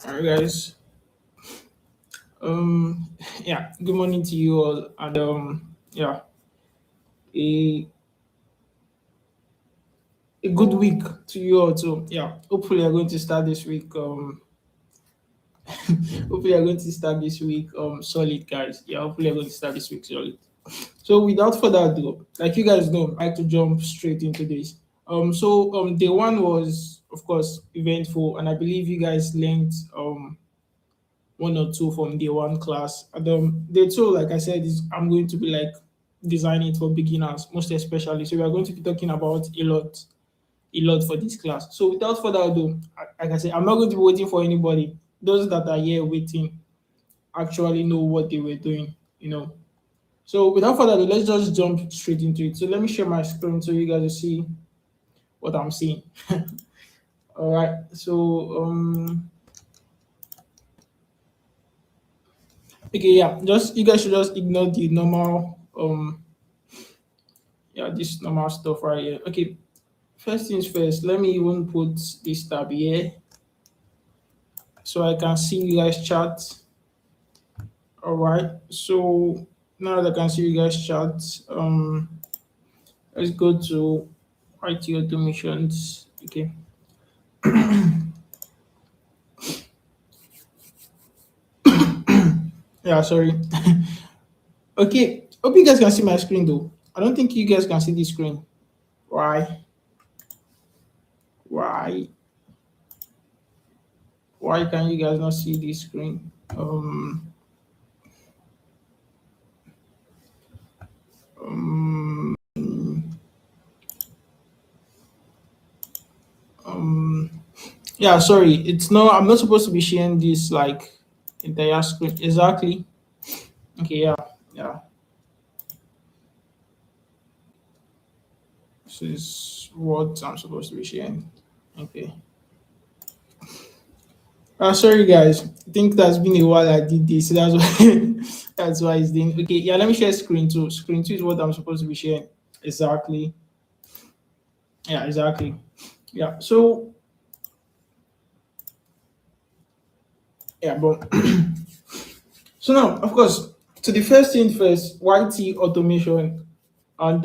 Alright, guys. Um, yeah. Good morning to you all, and yeah, a a good week to you all too. Yeah. Hopefully, you're going to start this week. Hopefully, you're going to start this week. Solid, guys. Yeah. Hopefully, you're going to start this week solid. So, without further ado, like you guys know, I like to jump straight into this. Day one was, of course, eventful, and I believe you guys learned one or two from day one class. And day two, like I said, is I'm going to be like designing it for beginners, most especially. So we are going to be talking about a lot for this class. So without further ado, like I said, I'm not going to be waiting for anybody. Those that are here waiting actually know what they were doing. So without further ado, let's just jump straight into it. So let me share my screen so you guys will see what I'm seeing. All right. So okay, yeah, just you guys should just ignore the normal yeah, this normal stuff right here. Okay, first things first, let me even put this tab here so I can see you guys chat. All right, so now that I can see you guys chat, let's go to IT automations. Okay, yeah, sorry. Okay, hope you guys can see my screen though. I don't think you guys can see the screen. Why? Why? Why can you guys not see the screen? Um, um, yeah, sorry. It's no. I'm not supposed to be sharing this like entire screen. Exactly. Okay. Yeah. Yeah. This is what I'm supposed to be sharing. Okay. Sorry guys. I think that's been a while I did this. So that's why. That's why it's doing. Okay. Yeah. Let me share screen two. Screen two is what I'm supposed to be sharing. Exactly. Yeah. Exactly. Yeah. So yeah. But so now, of course, to the first thing first, YT automation and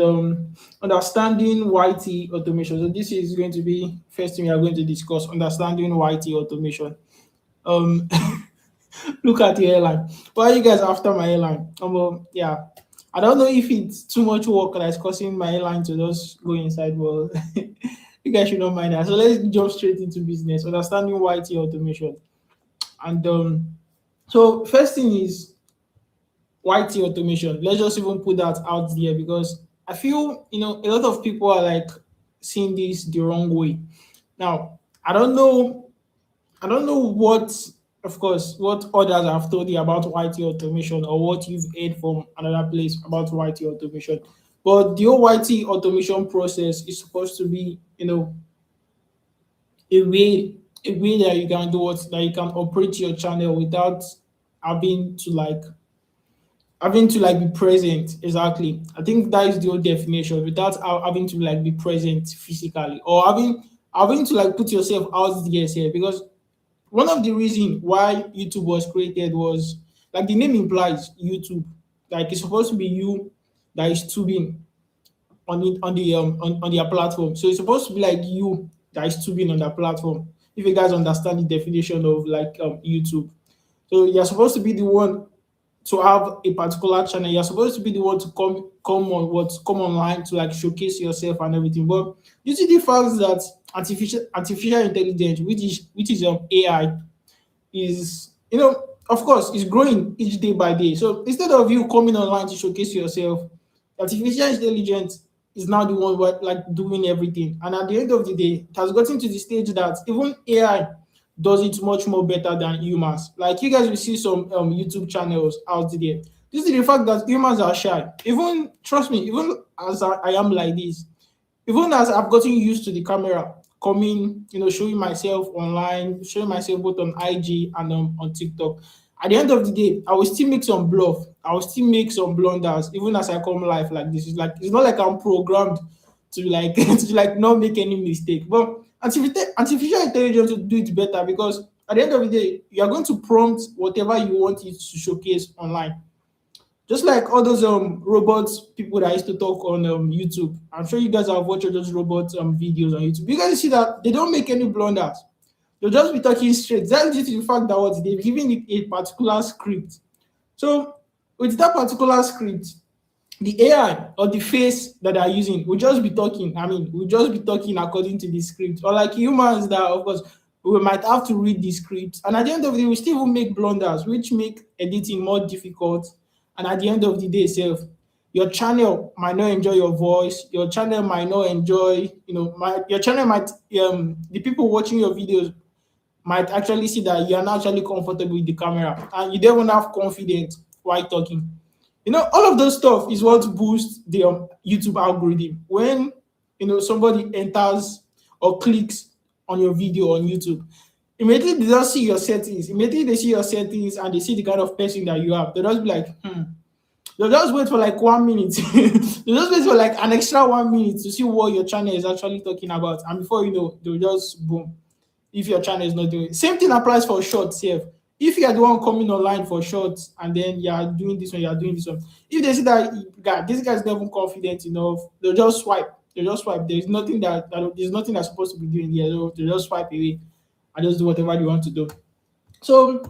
understanding YT automation. So this is going to be first thing we are going to discuss, understanding YT automation. Um, look at the airline. Why are you guys after my airline? Yeah. I don't know if it's too much work that's causing my airline to just go inside. Well, you guys should not mind that. So let's jump straight into business, understanding YT automation. And so first thing is YT automation. Let's just even put that out there because I feel a lot of people are like seeing this the wrong way. Now, I don't know what of course what others have told you about YT automation or what you've heard from another place about YT automation. But the whole YT automation process is supposed to be, a way that you can do what that you can operate your channel without having to like be present. Exactly, I think that is the whole definition, without having to like be present physically or having to like put yourself out there here, because one of the reason why YouTube was created was like the name implies, YouTube, like it's supposed to be you that is tubing on it on their platform. So it's supposed to be like you that is tubing on that platform. If you guys understand the definition of like YouTube, so you're supposed to be the one to have a particular channel. You're supposed to be the one to come online to like showcase yourself and everything. But due to the fact that artificial intelligence, which is AI, is of course is growing each day by day. So instead of you coming online to showcase yourself, artificial intelligence is now the one what like doing everything. And at the end of the day, it has gotten to the stage that even AI does it much more better than humans. Like you guys will see some YouTube channels out there. This is the fact that humans are shy. Even trust me, even as I am like this, even as I've gotten used to the camera coming, showing myself online, showing myself both on IG and on TikTok. At the end of the day, I will still make some bluff. I will still make some blunders, even as I come live like this. It's not like I'm programmed to like to like not make any mistake. But Artificial intelligence will do it better because at the end of the day, you are going to prompt whatever you want it to showcase online. Just like all those robots people that used to talk on YouTube. I'm sure you guys have watched all those robot videos on YouTube. You guys see that they don't make any blunders. They'll just be talking straight. That's due to the fact that what they've given it a particular script. So with that particular script, the AI or the face that they're using will just be talking. I mean, will just be talking according to the script. Or like humans that, of course, we might have to read the script. And at the end of the day, we still will make blunders, which make editing more difficult. And at the end of the day, self, your channel might not enjoy your voice. Your channel might not enjoy, your channel might, the people watching your videos might actually see that you're not actually comfortable with the camera and you don't even have confidence while talking. All of those stuff is what boosts the YouTube algorithm. When somebody enters or clicks on your video on YouTube, immediately they just see your settings. Immediately they see your settings and they see the kind of person that you have. They just be like, They'll just wait for like 1 minute. They'll just wait for like an extra 1 minute to see what your channel is actually talking about. And before you know, they'll just boom. If your channel is not doing it. Same thing applies for shorts here. If you are the one coming online for shorts and then you are doing this one, you are doing this one. If they see that this guy is not even confident enough, they'll just swipe. They'll just swipe. There's nothing that's supposed to be doing here. They'll just swipe away and just do whatever they want to do. So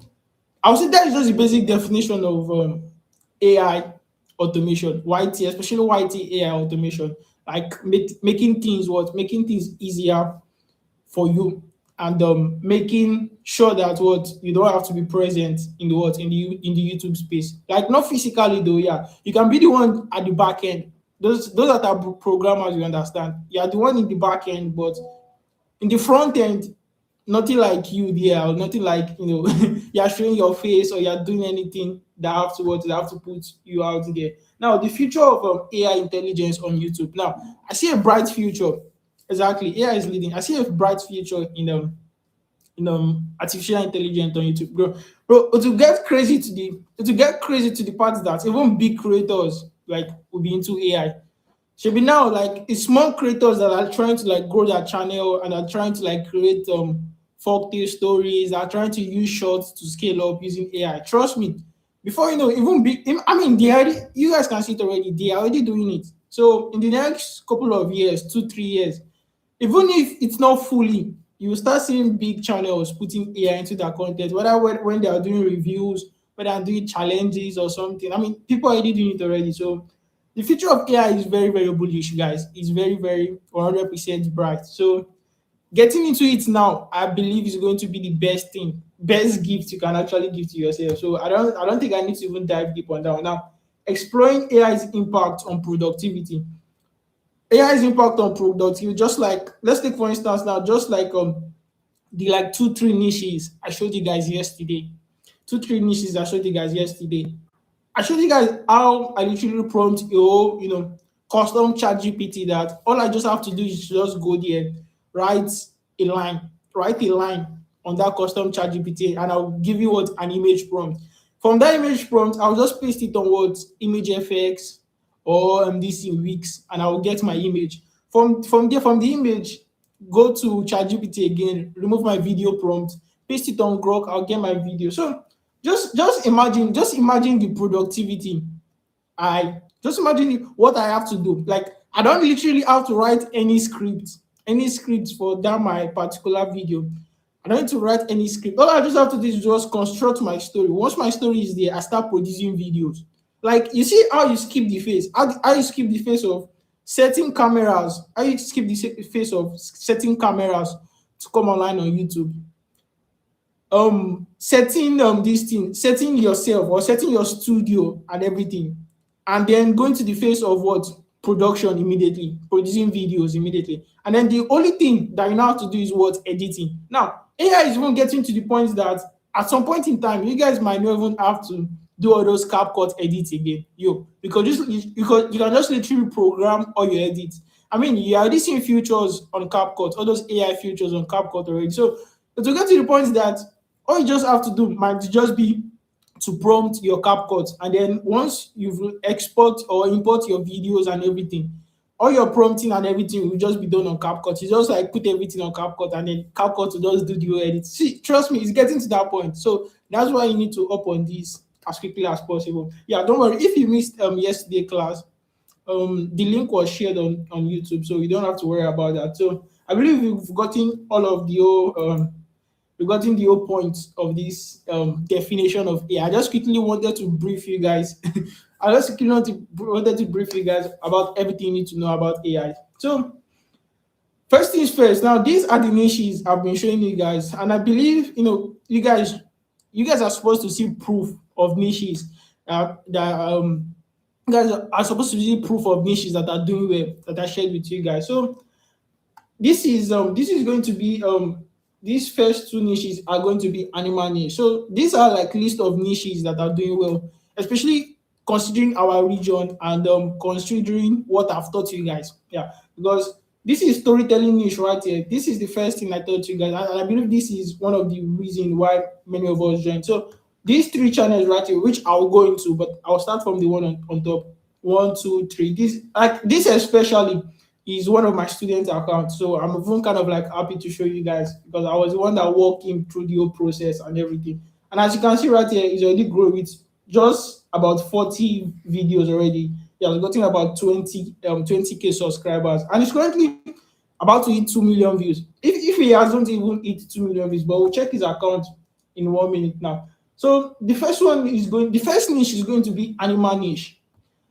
I would say that is just the basic definition of AI automation, YT, especially YT AI automation, like making things easier for you and making sure that what you don't have to be present in the YouTube space. Like not physically though, yeah. You can be the one at the back end. Those that are programmers, you understand. You are the one in the back end, but in the front end, nothing like you there, or nothing like you're showing your face or you're doing anything that have to put you out there. Now, the future of AI intelligence on YouTube. Now, I see a bright future. Exactly, AI is leading. I see a bright future artificial intelligence on YouTube, bro. It will get crazy to the part that even big creators like will be into AI. Should be now like it's small creators that are trying to like grow their channel and are trying to like create folktale stories, are trying to use shorts to scale up using AI. Trust me, before even big, I mean, you guys can see it already. They are already doing it. So in the next couple of years, 2, 3 years, even if it's not fully, you will start seeing big channels putting AI into their content, whether when they are doing reviews, whether they are doing challenges or something. I mean, people are already doing it already. So the future of AI is very, very bullish, guys. It's very, very 100% bright. So getting into it now, I believe is going to be the best gift you can actually give to yourself. So I don't think I need to even dive deep on that one. Now, exploring AI's impact on productivity. AI's impact on productivity, just like let's take for instance now, just like the like 2, 3 niches I showed you guys yesterday. 2, 3 niches I showed you guys yesterday. I showed you guys how I literally prompt a whole, custom chat GPT that all I just have to do is just go there, write write a line on that custom chat GPT, and I'll give you what an image prompt. From that image prompt, I'll just paste it on what image FX or this in Wix, and I'll get my image. From the image, go to ChatGPT again, remove my video prompt, paste it on Grok, I'll get my video. So just imagine the productivity. I just imagine what I have to do. Like I don't literally have to write any script for that my particular video. I don't need to write any script. All I just have to do is just construct my story. Once my story is there, I start producing videos. Like you see how you skip the face, how you skip the face of setting cameras, how you skip the face of setting cameras to come online on YouTube. Setting this thing, setting yourself or setting your studio and everything, and then going to the phase of what production immediately, producing videos immediately, and then the only thing that you now have to do is what editing. Now AI is even getting to the point that at some point in time you guys might not even have to do all those CapCut edits again, because you can just literally program all your edits. I mean, you're already seeing features on CapCut, all those AI features on CapCut already. So to get to the point that all you just have to do might just be to prompt your CapCut, and then once you've export or import your videos and everything, all your prompting and everything will just be done on CapCut. You just like put everything on CapCut and then CapCut will just do the whole edit. See, trust me, it's getting to that point. So that's why you need to up on this as quickly as possible. Yeah, don't worry. If you missed yesterday class, the link was shared on YouTube, so you don't have to worry about that. So I believe we've gotten all of the whole we've gotten the whole point of this definition of AI. I just quickly wanted to brief you guys. I just quickly wanted to brief you guys about everything you need to know about AI. So first things first. Now these are the niches I've been showing you guys, and I believe you guys are supposed to see proof of niches that you guys are supposed to see proof of niches that are doing well that I shared with you guys. So this is going to be these first two niches are going to be animal niche. So these are like list of niches that are doing well, especially considering our region and considering what I've taught you guys. Yeah, because this is storytelling niche right here. This is the first thing I taught you guys, and I believe this is one of the reasons why many of us joined. So these three channels right here, which I'll go into, but I'll start from the one on top. One, two, three. This especially is one of my student accounts. So I'm even kind of like happy to show you guys because I was the one that walked him through the whole process and everything. And as you can see right here, he's already grown with just about 40 videos already. He has gotten about 20k subscribers, and he's currently about to hit 2 million views. If he hasn't even hit 2 million views, but we'll check his account in 1 minute now. So the first niche is going to be animal niche.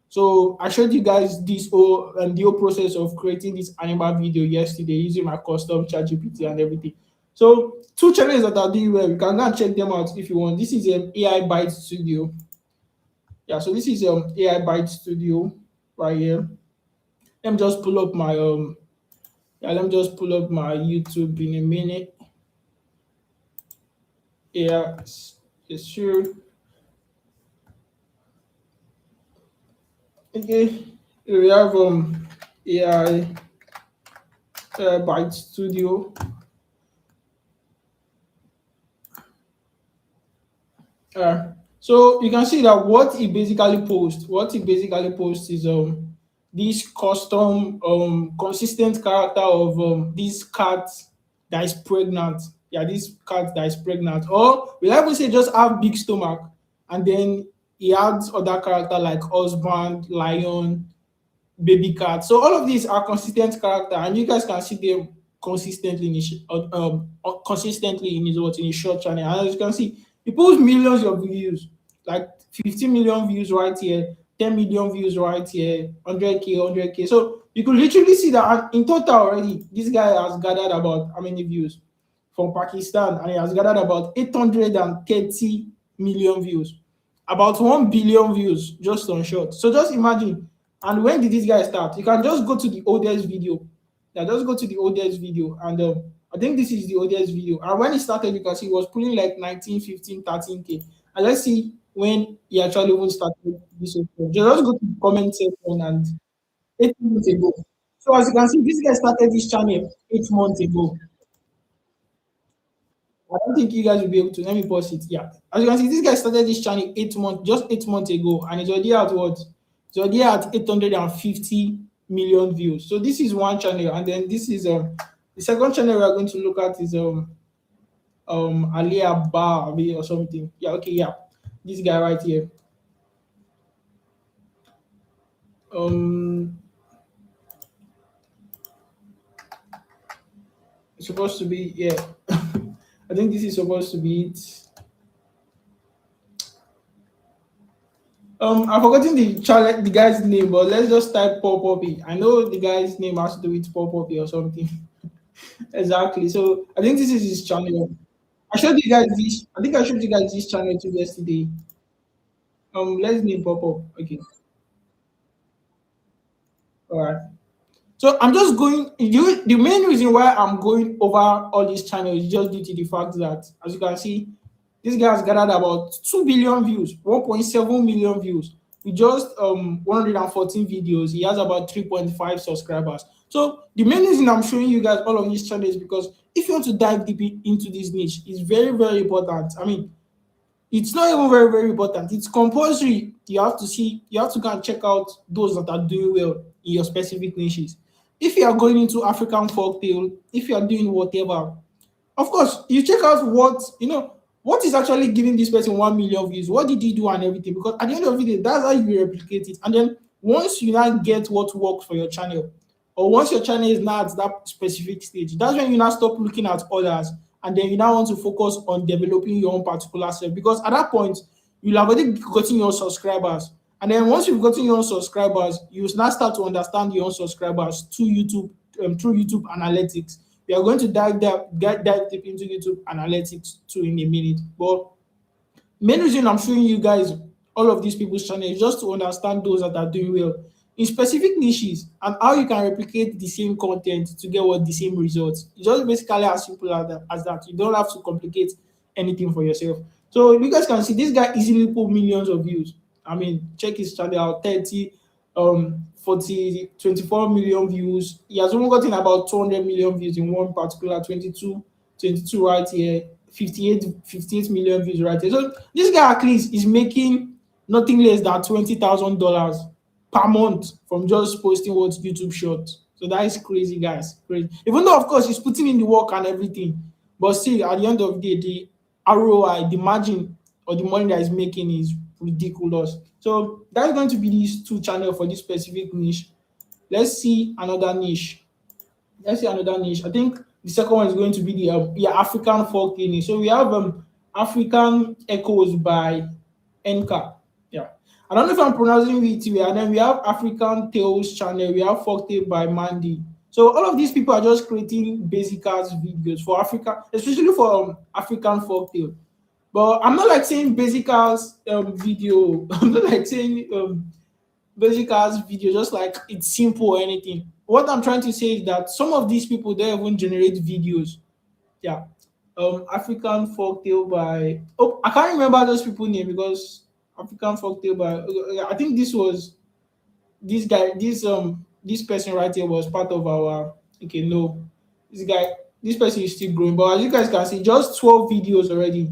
So I showed you guys this whole the whole process of creating this animal video yesterday using my custom chat GPT and everything. So two channels that are doing well, you can go and check them out if you want. This is AI Byte Studio. Yeah, so this is AI Byte Studio right here. Let me just pull up my let me just pull up my YouTube in a minute. Yeah, it's sure. Okay, here we have AI Byte Studio. So you can see that what he basically posts is this custom consistent character of this cat that is pregnant. Yeah, this cat that is pregnant. Or we like to say just have big stomach, and then he adds other character like husband, lion, baby cat. So all of these are consistent character, and you guys can see them consistently consistently in his short channel. And as you can see, he posts millions of views, like 15 million views right here, 10 million views right here, 100k, 100k. So you could literally see that in total already, this guy has gathered about how many views from Pakistan, and he has gathered about 830 million views, about 1 billion views just on short. So just imagine. And when did this guy start? You can just go to the oldest video. Yeah, just go to the oldest video. And I think this is the oldest video. And when he started, you can see he was pulling like 19, 15, 13k. And let's see when he actually even started this. Just go to the comment section and 8 months ago. So as you can see, this guy started this channel 8 months ago. I don't think you guys will be able to. Let me pause it. Yeah. As you can see, this guy started this channel 8 months, just 8 months ago, and it's already at what? It's already at 850 million views. So this is one channel, and then this is the second channel we are going to look at is Alia Bar or something. Yeah, okay, yeah. This guy right here. It's supposed to be, yeah. I think this is supposed to be it. I've forgotten the guy's name, but let's just type Paul Poppy. I know the guy's name has to do with Paul Poppy or something. Exactly. So I think this is his channel. I showed you guys this. I think I showed you guys this channel too yesterday. Let's name pop up. Okay. All right. So I'm just going. The main reason why I'm going over all these channels is just due to the fact that, as you can see, this guy has gathered about 2 billion views, 1.7 million views. With just 114 videos, he has about 3.5 subscribers. So the main reason I'm showing you guys all of these channels is because if you want to dive deep into this niche, it's very, very important. I mean, It's not even very, very important. It's compulsory. You have to go and check out those that are doing well in your specific niches. If you are going into African folktale, if you are doing whatever, of course, you check out what is actually giving this person 1 million views. What did he do and everything? Because at the end of the day, that's how you replicate it. And then once you now get what works for your channel, or once your channel is now at that specific stage, that's when you now stop looking at others, and then you now want to focus on developing your own particular self. Because at that point, you'll have already gotten your subscribers. And then once you've gotten your own subscribers, you now start to understand your own subscribers through YouTube analytics. We are going to dive deep into YouTube analytics too in a minute. But main reason I'm showing you guys all of these people's channel is just to understand those that are doing well in specific niches and how you can replicate the same content to get what the same results. It's just basically as simple as that. You don't have to complicate anything for yourself. So you guys can see this guy easily pull millions of views. I mean, check his channel out, 30, 40, 24 million views. He has only gotten about 200 million views in one particular 22 right here, 58 million views right here. So this guy at least is making nothing less than $20,000 per month from just posting what YouTube shorts. So that is crazy, guys. Crazy. Even though of course he's putting in the work and everything, but still at the end of the day, the ROI, the margin or the money that he's making is ridiculous. So that's going to be these two channels for this specific niche. Let's see another niche. I think the second one is going to be the African folk niche. So we have African Echoes by Enka. Yeah. I don't know if I'm pronouncing it well. And then we have African Tales channel. We have Folktale by Mandy. So all of these people are just creating basic ass videos for Africa, especially for African folktale. But I'm not like saying basic ass video. I'm not like saying basic ass video, just like it's simple or anything. What I'm trying to say is that some of these people don't even generate videos. Yeah. African folktale by I can't remember those people name because African folktale by I think this was this guy this person right here was part of our okay no this guy this person is still growing, but as you guys can see, just 12 videos already.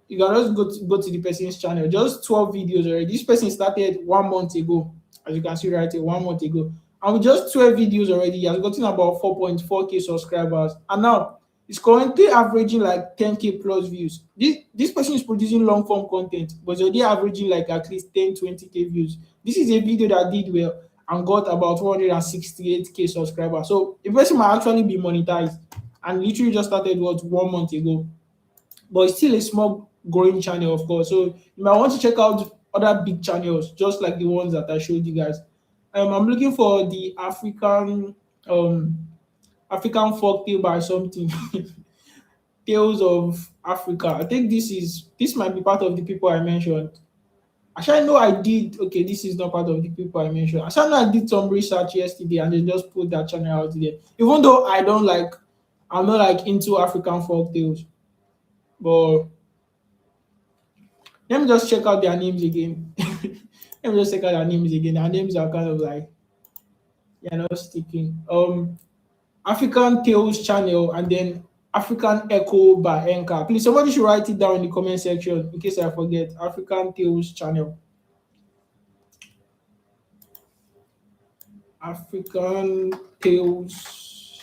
You can just go to the person's channel. Just 12 videos already. This person started 1 month ago, as you can see right here, 1 month ago. And with just 12 videos already, he has gotten about 4.4K subscribers. And now it's currently averaging like 10K plus views. This person is producing long form content, but it's already averaging like at least 10, 20K views. This is a video that did well and got about 168K subscribers. So the person might actually be monetized and literally just started 1 month ago, but it's still a small growing channel, of course. So you might want to check out other big channels, just like the ones that I showed you guys. I'm looking for the African folktale by something. Tales of Africa. I think this might be part of the people I mentioned. Actually, I know I did. Okay, this is not part of the people I mentioned. Actually, I know I did some research yesterday and then just put that channel out there. Even though I'm not like into African folktales, but let me just check out their names again. Let me just check out their names again. Their names are kind of like they're not sticking. African Tales channel and then African Echo by Enka. Please, somebody should write it down in the comment section in case I forget. African Tales channel. African Tales.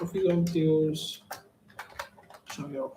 African Tales channel.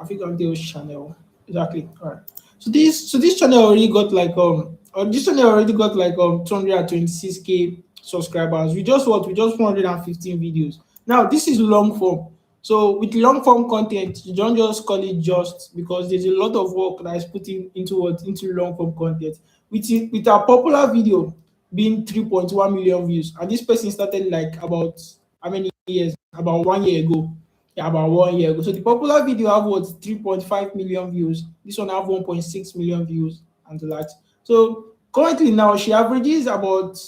African Tales channel. Exactly. All right. So this channel already got like 226K subscribers. We just 415 videos. Now this is long form. So with long form content, you don't just call it just because there's a lot of work that is put into long form content. With a popular video being 3.1 million views, and this person started like about how many years? About 1 year ago. Yeah, about 1 year ago. So the popular video have what 3.5 million views. This one have 1.6 million views and the likes. So currently now she averages about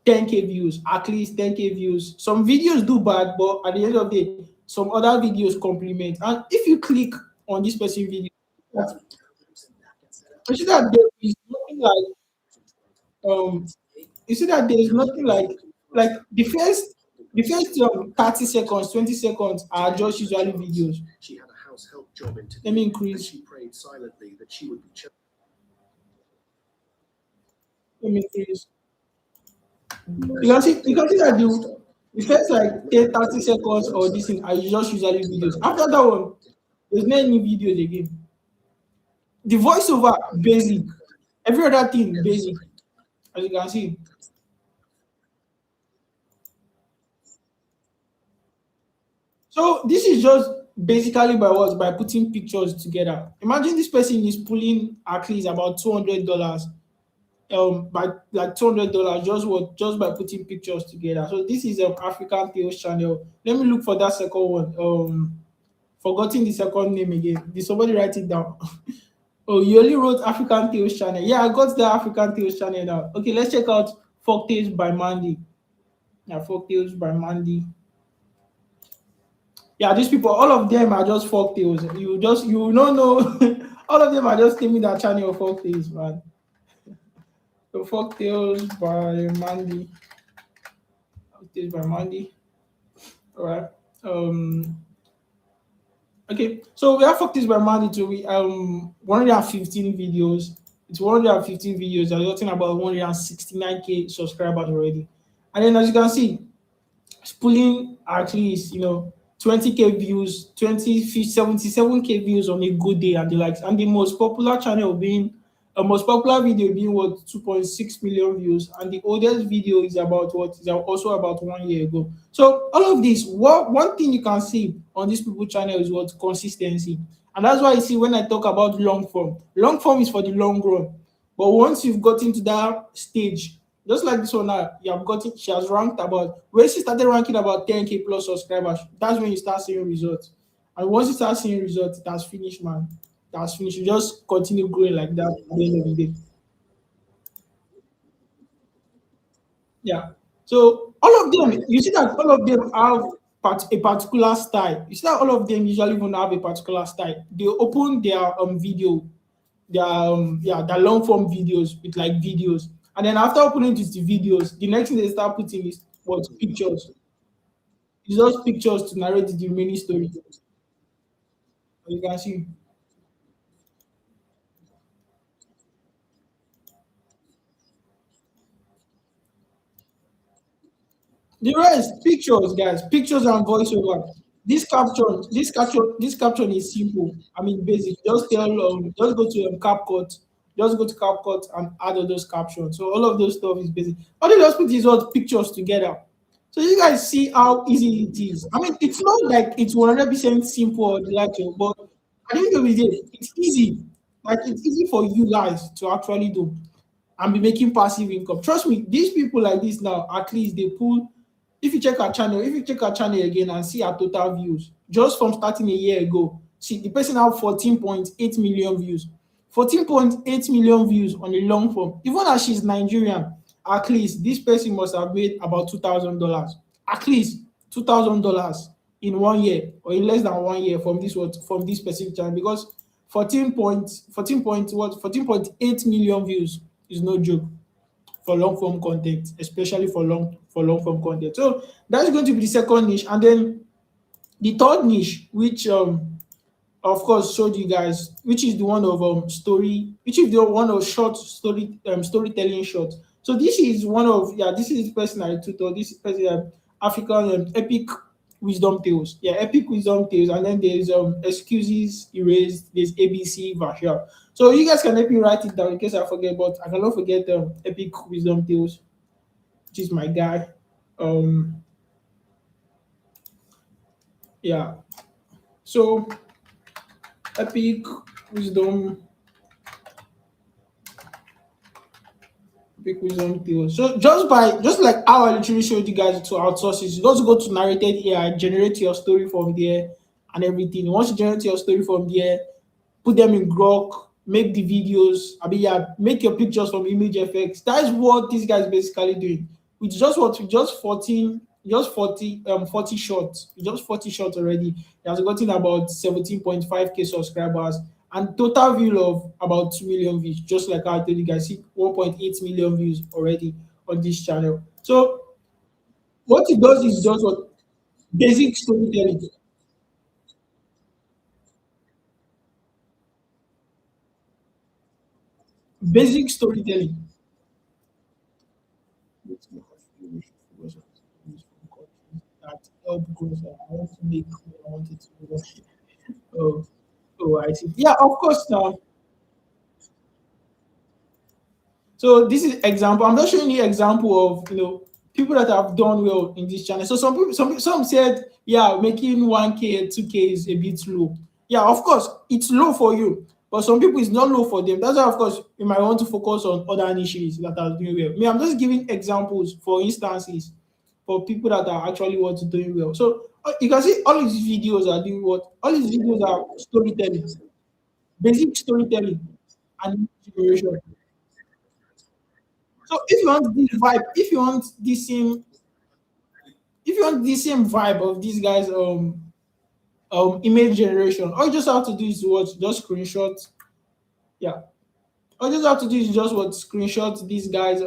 10K views, at least 10K views. Some videos do bad, but at the end of the day, some other videos complement. And if you click on this person video, you see that there is nothing like you see that there is nothing like the first. The first 30 seconds, 20 seconds are just usually videos. Let me increase. Let me increase. You can see that the first like 10, 30 seconds or this thing are just usually videos. After that one, there's no any videos again. The voiceover basic, every other thing basic, as you can see. So this is just basically by what? By putting pictures together. Imagine this person is pulling at least about $200 by like $200 just by putting pictures together. So this is African Tales channel. Let me look for that second one. Forgotten the second name again. Did somebody write it down? Oh, you only wrote African Tales channel. Yeah, I got the African Tales channel now. Okay, let's check out Folk Tales by Mandy. Yeah, Folk Tales by Mandy. Yeah, these people, all of them are just folk tales. You don't know, all of them are just naming that channel of folk tales, man. So folk tales by Mandy. Folk tales by Mandy. All right. Um. Okay. So we have folk tales by Mandy to we 115 videos. It's 115 videos. They're talking about 169K subscribers already. And then as you can see, pulling at least 20K views, 77K views on a good day and the likes, and the most popular channel being most popular video being what 2.6 million views, and the oldest video is about what is also about 1 year ago. So all of this, one thing you can see on this people channel is what consistency, and that's why you see when I talk about long form is for the long run. But once you've gotten to that stage, just like this one now, you have gotten she has ranked about when she started ranking about 10K plus subscribers, that's when you start seeing results. And once you start seeing results, that's finished, man. That's finished. You just continue growing like that at the end of the day. Yeah. So all of them, you see that all of them have a particular style. You see that all of them usually want to have a particular style. They open their their long form videos with like videos, and then after opening just the videos, the next thing they start putting is what pictures. It's just pictures to narrate the remaining story. As you can see, the rest pictures, guys, pictures and voiceover. This caption is simple. I mean, basic. Just go to CapCut, just go to CapCut and add all those captions. So all of those stuff is basic. All they just put is what pictures together. So you guys see how easy it is. I mean, it's not like it's 100% simple or delightful, but at the end of the day, it's easy. Like it's easy for you guys to actually do and be making passive income. Trust me, these people like this now, at least they pull. If you check our channel again and see our total views, just from starting a year ago, see the person have 14.8 million views. 14.8 million views on a long form. Even as she's Nigerian, at least this person must have made about $2,000. At least $2,000 in 1 year or in less than 1 year from this specific channel, because 14.8 million views is no joke for long form content, especially for long form content. So that's going to be the second niche, and then the third niche, which of course showed you guys, which is the one of story, which is the one of short story storytelling short. So this is one of this is the person I tutor. This is person African epic wisdom tales. Yeah, epic wisdom tales, and then there's excuses erased. There's ABC version. So you guys can help me write it down in case I forget, but I cannot forget epic wisdom tales, which is my guy. Um, yeah. So epic wisdom Epic wisdom tales. So just like how I literally showed you guys to outsources, you just go to narrated AI, generate your story from there and everything. Once you generate your story from there, put them in Grok, make the videos. I mean, yeah, make your pictures from image effects. That is what this guy is basically doing. With just 14, just 40 shots, just 40 shots already. He has gotten about 17.5K subscribers and total view of about 2 million views. Just like I told you guys, see 1.8 million views already on this channel. So What it does is just what basic storytelling. Basic storytelling. That help grow. I want to make what I wanted to grow. Oh, oh, I see. Yeah, of course. Now, so this is example. I'm just showing you example of people that have done well in this channel. So some people, some said, yeah, making 1K, 2K is a bit low. Yeah, of course, it's low for you, but some people it's not low for them. That's why, of course, you might want to focus on other niches that are doing well. Me, I'm just giving examples for instances for people that are actually what doing well. So you can see all these videos are doing what? All these videos are storytelling, basic storytelling, and generation. So if you want this vibe, if you want the same vibe of these guys image generation, all you just have to do is what just screenshot. Yeah. All you just have to do is just what screenshot this guy's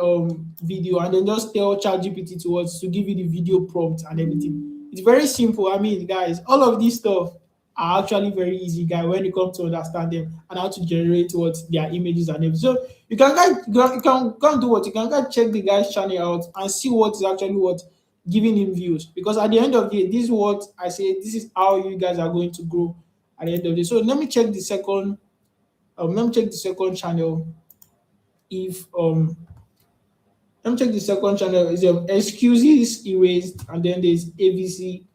video and then just tell ChatGPT to give you the video prompt and everything. It's very simple. I mean, guys, all of this stuff are actually very easy, guy, when you come to understand them and how to generate what their images and everything. So you can go and do what you can go and check the guy's channel out and see what is actually what giving him views. Because at the end of the day, this is what I say, this is how you guys are going to grow at the end of the day. So let me check the second channel. If Let me check the second channel. Is excuses erased, and then there's ABC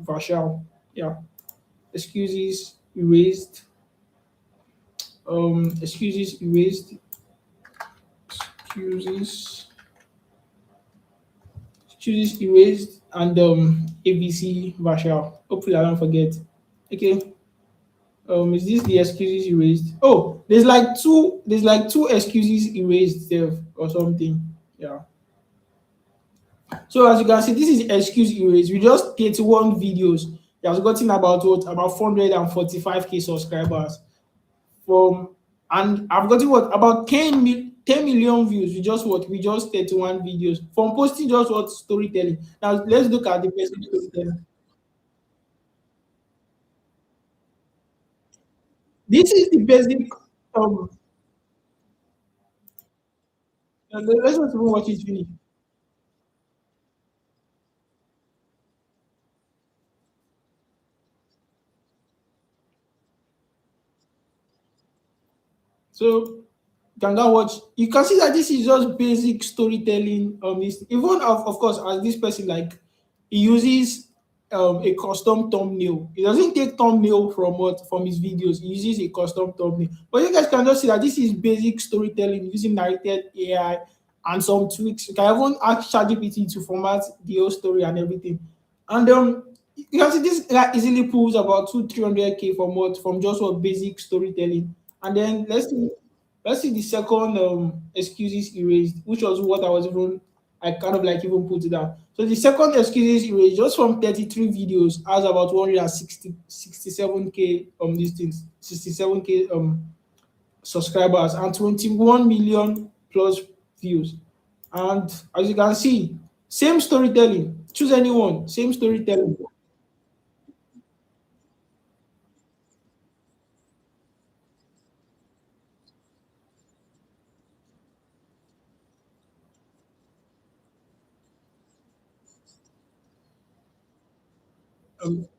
Vashal. Yeah, excuses erased. Excuses erased. Excuses excuses erased, and ABC Vashal. Hopefully I don't forget. Okay. Is this the excuses erased? Oh, there's like two excuses erased there or something. Yeah. So as you can see, this is excuse erase. We just 31 videos. He has gotten about what about 445K subscribers from, and I've gotten what about 10 million views. We just 31 videos from posting just what storytelling. Now let's look at the basic storytelling. This is the basic. Um, let's not even watch it finish. So can go watch. You can see that this is just basic storytelling. Even of course, as this person like he uses a custom thumbnail. He doesn't take thumbnail from his videos. He uses a custom thumbnail. But you guys can just see that this is basic storytelling using narrated AI and some tweaks. You can even ask ChatGPT to format the whole story and everything. And you can see this like easily pulls about 300K from just what basic storytelling. And then let's see the second excuses erased, which was what I kind of like even put it down. So the second excuses erased just from 33 videos has about 167K these things, 67K subscribers and 21 million plus views. And as you can see, same storytelling. Choose anyone, same storytelling.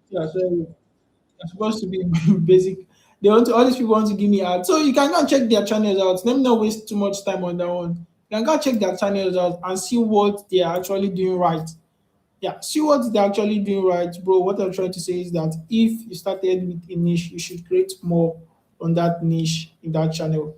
Yeah, so it's supposed to be basic. All these people want to give me ads. So you can go and check their channels out. Let me not waste too much time on that one. You can go check their channels out and see what they are actually doing right. Yeah, see what they're actually doing right, bro. What I'm trying to say is that if you started with a niche, you should create more on that niche in that channel.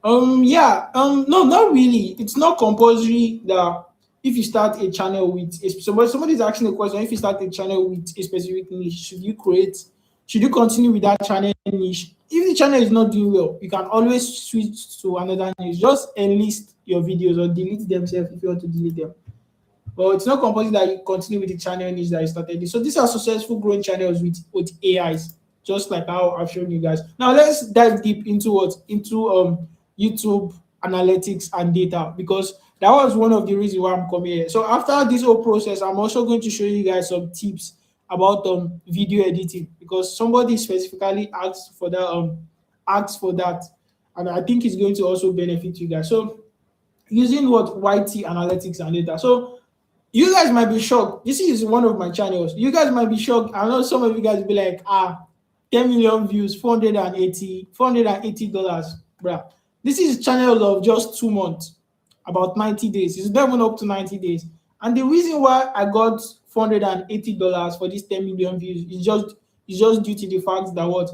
Yeah, no, not really. It's not compulsory that if you start a channel with somebody's asking a question, if you start a channel with a specific niche, should you continue with that channel niche? If the channel is not doing well, you can always switch to another niche. Just enlist your videos or delete themselves if you want to delete them. But it's not compulsory that you continue with the channel niche that you started. So these are successful growing channels with AIs, just like how I've shown you guys. Now let's dive deep into YouTube analytics and data, because that was one of the reasons why I'm coming here. So after this whole process, I'm also going to show you guys some tips about video editing, because somebody specifically asked for that, and I think it's going to also benefit you guys. So using what YT analytics and data. So you guys might be shocked. This is one of my channels. You guys might be shocked. I know some of you guys will be like, 10 million views, $480, bruh. This is channel of just 2 months, about 90 days. It's not even up to 90 days. And the reason why I got $480 for these 10 million views is just due to the fact that what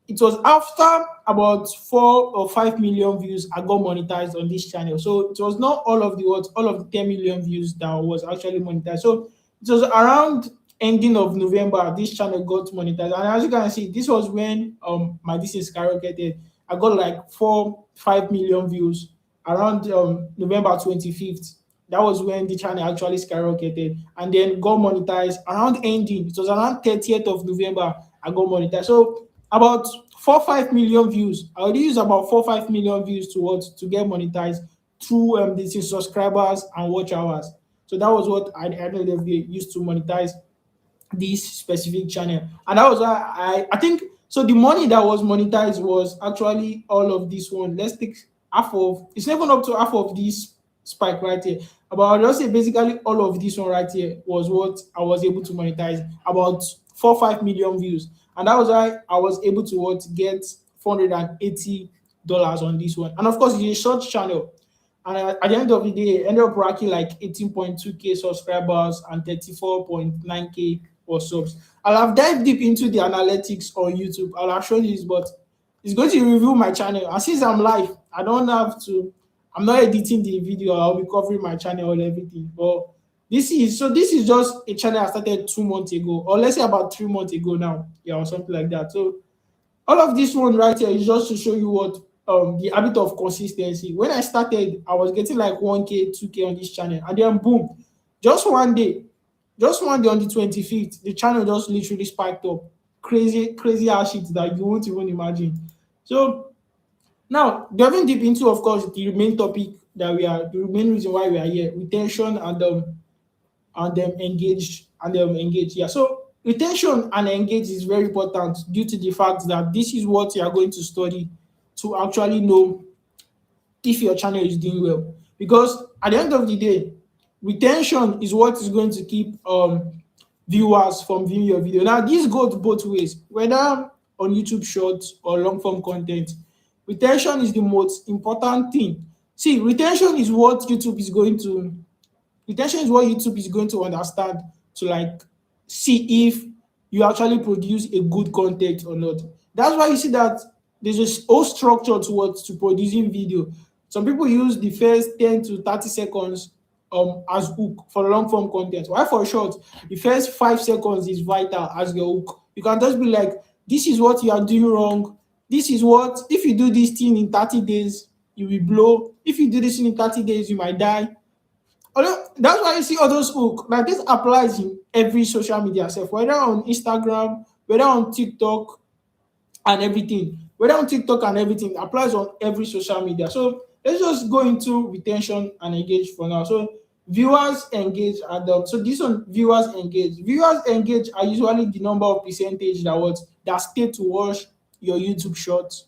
it was after about 4 or 5 million views I got monetized on this channel. So it was not all of the 10 million views that was actually monetized. So it was around ending of November this channel got monetized. And as you can see, this was when my this is skyrocketed. I got like 4 5 million views around November 25th. That was when the channel actually skyrocketed and then got monetized around ending. It was around 30th of November I got monetized. So about 4 5 million views. I already use about 4 5 million views to get monetized through the subscribers and watch hours. So that was what I ended up used to monetize this specific channel. And that was why I think so the money that was monetized was actually all of this one. Let's take half of it's not even up to half of this spike right here. But I'll just say basically all of this one right here was what I was able to monetize, about 4 5 million views. And that was why I was able to get $480 on this one. And of course, it's a short channel. And at the end of the day, I ended up racking like 18.2K subscribers and 34.9K or subs. I'll have dived deep into the analytics on YouTube. I'll have shown you this, but it's going to review my channel. And since I'm live, I'm not editing the video. I'll be covering my channel and everything. But this is just a channel I started 2 months ago, or let's say about 3 months ago now, yeah, or something like that. So all of this one right here is just to show you what the habit of consistency. When I started, I was getting like 1K, 2K on this channel, and then boom, just one day, on the 25th, the channel just literally spiked up. Crazy ass shit that you won't even imagine. So now diving deep into, of course, the main topic the main reason why we are here, retention and them engaged. Yeah. So retention and engage is very important due to the fact that this is what you are going to study to actually know if your channel is doing well. Because at the end of the day, retention is what is going to keep viewers from viewing your video. Now, this goes both ways, whether on YouTube Shorts or long form content. Retention is the most important thing. See, retention is what YouTube is going to understand to like see if you actually produce a good content or not. That's why you see that there's a whole structure to producing video. Some people use the first 10 to 30 seconds as hook for long form content. Why for short, the first 5 seconds is vital as your hook. You can just be like, this is what you are doing wrong. This is what, if you do this thing in 30 days, you will blow. If you do this thing in 30 days, you might die. That's why you see all those hook. Like this applies in every social media self, whether on Instagram, whether on TikTok and everything. Whether on TikTok and everything applies on every social media. So let's just go into retention and engage for now. So viewers engage so this one, viewers engage. Viewers engage are usually the number of percentage that stay to watch your YouTube shorts.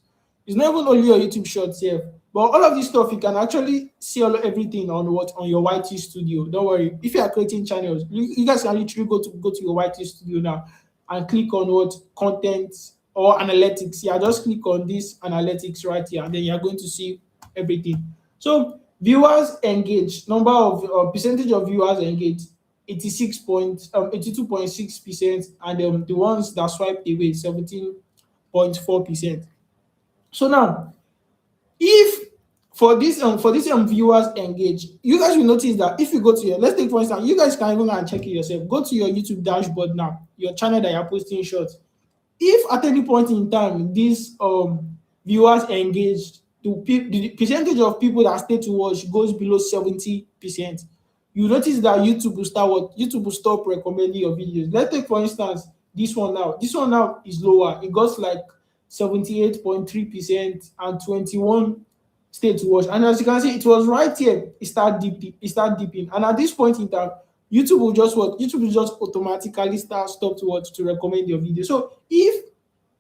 It's not even only your YouTube shorts here, but all of this stuff you can actually see everything on your YT Studio. Don't worry. If you are creating channels, you guys can literally go to your YT Studio now and click on what content or analytics. Yeah, just click on this analytics right here, and then you're going to see everything. So viewers engage, number of percentage of viewers engage, 82.6%, and the ones that swiped away, 17.4%. So now, if for this viewers engage, you guys will notice that if you go to let's take for instance, you guys can even go and check it yourself. Go to your YouTube dashboard now, your channel that you're posting shorts. If at any point in time these viewers engaged, the percentage of people that stay to watch goes below 70%, you notice that YouTube will stop recommending your videos. Let's take for instance this one now. This one now is lower. It goes like 78.3% and stay to watch. And as you can see, it was right here. It start dipping. And at this point in time, YouTube will just what? YouTube will just automatically stop to watch to recommend your video. So if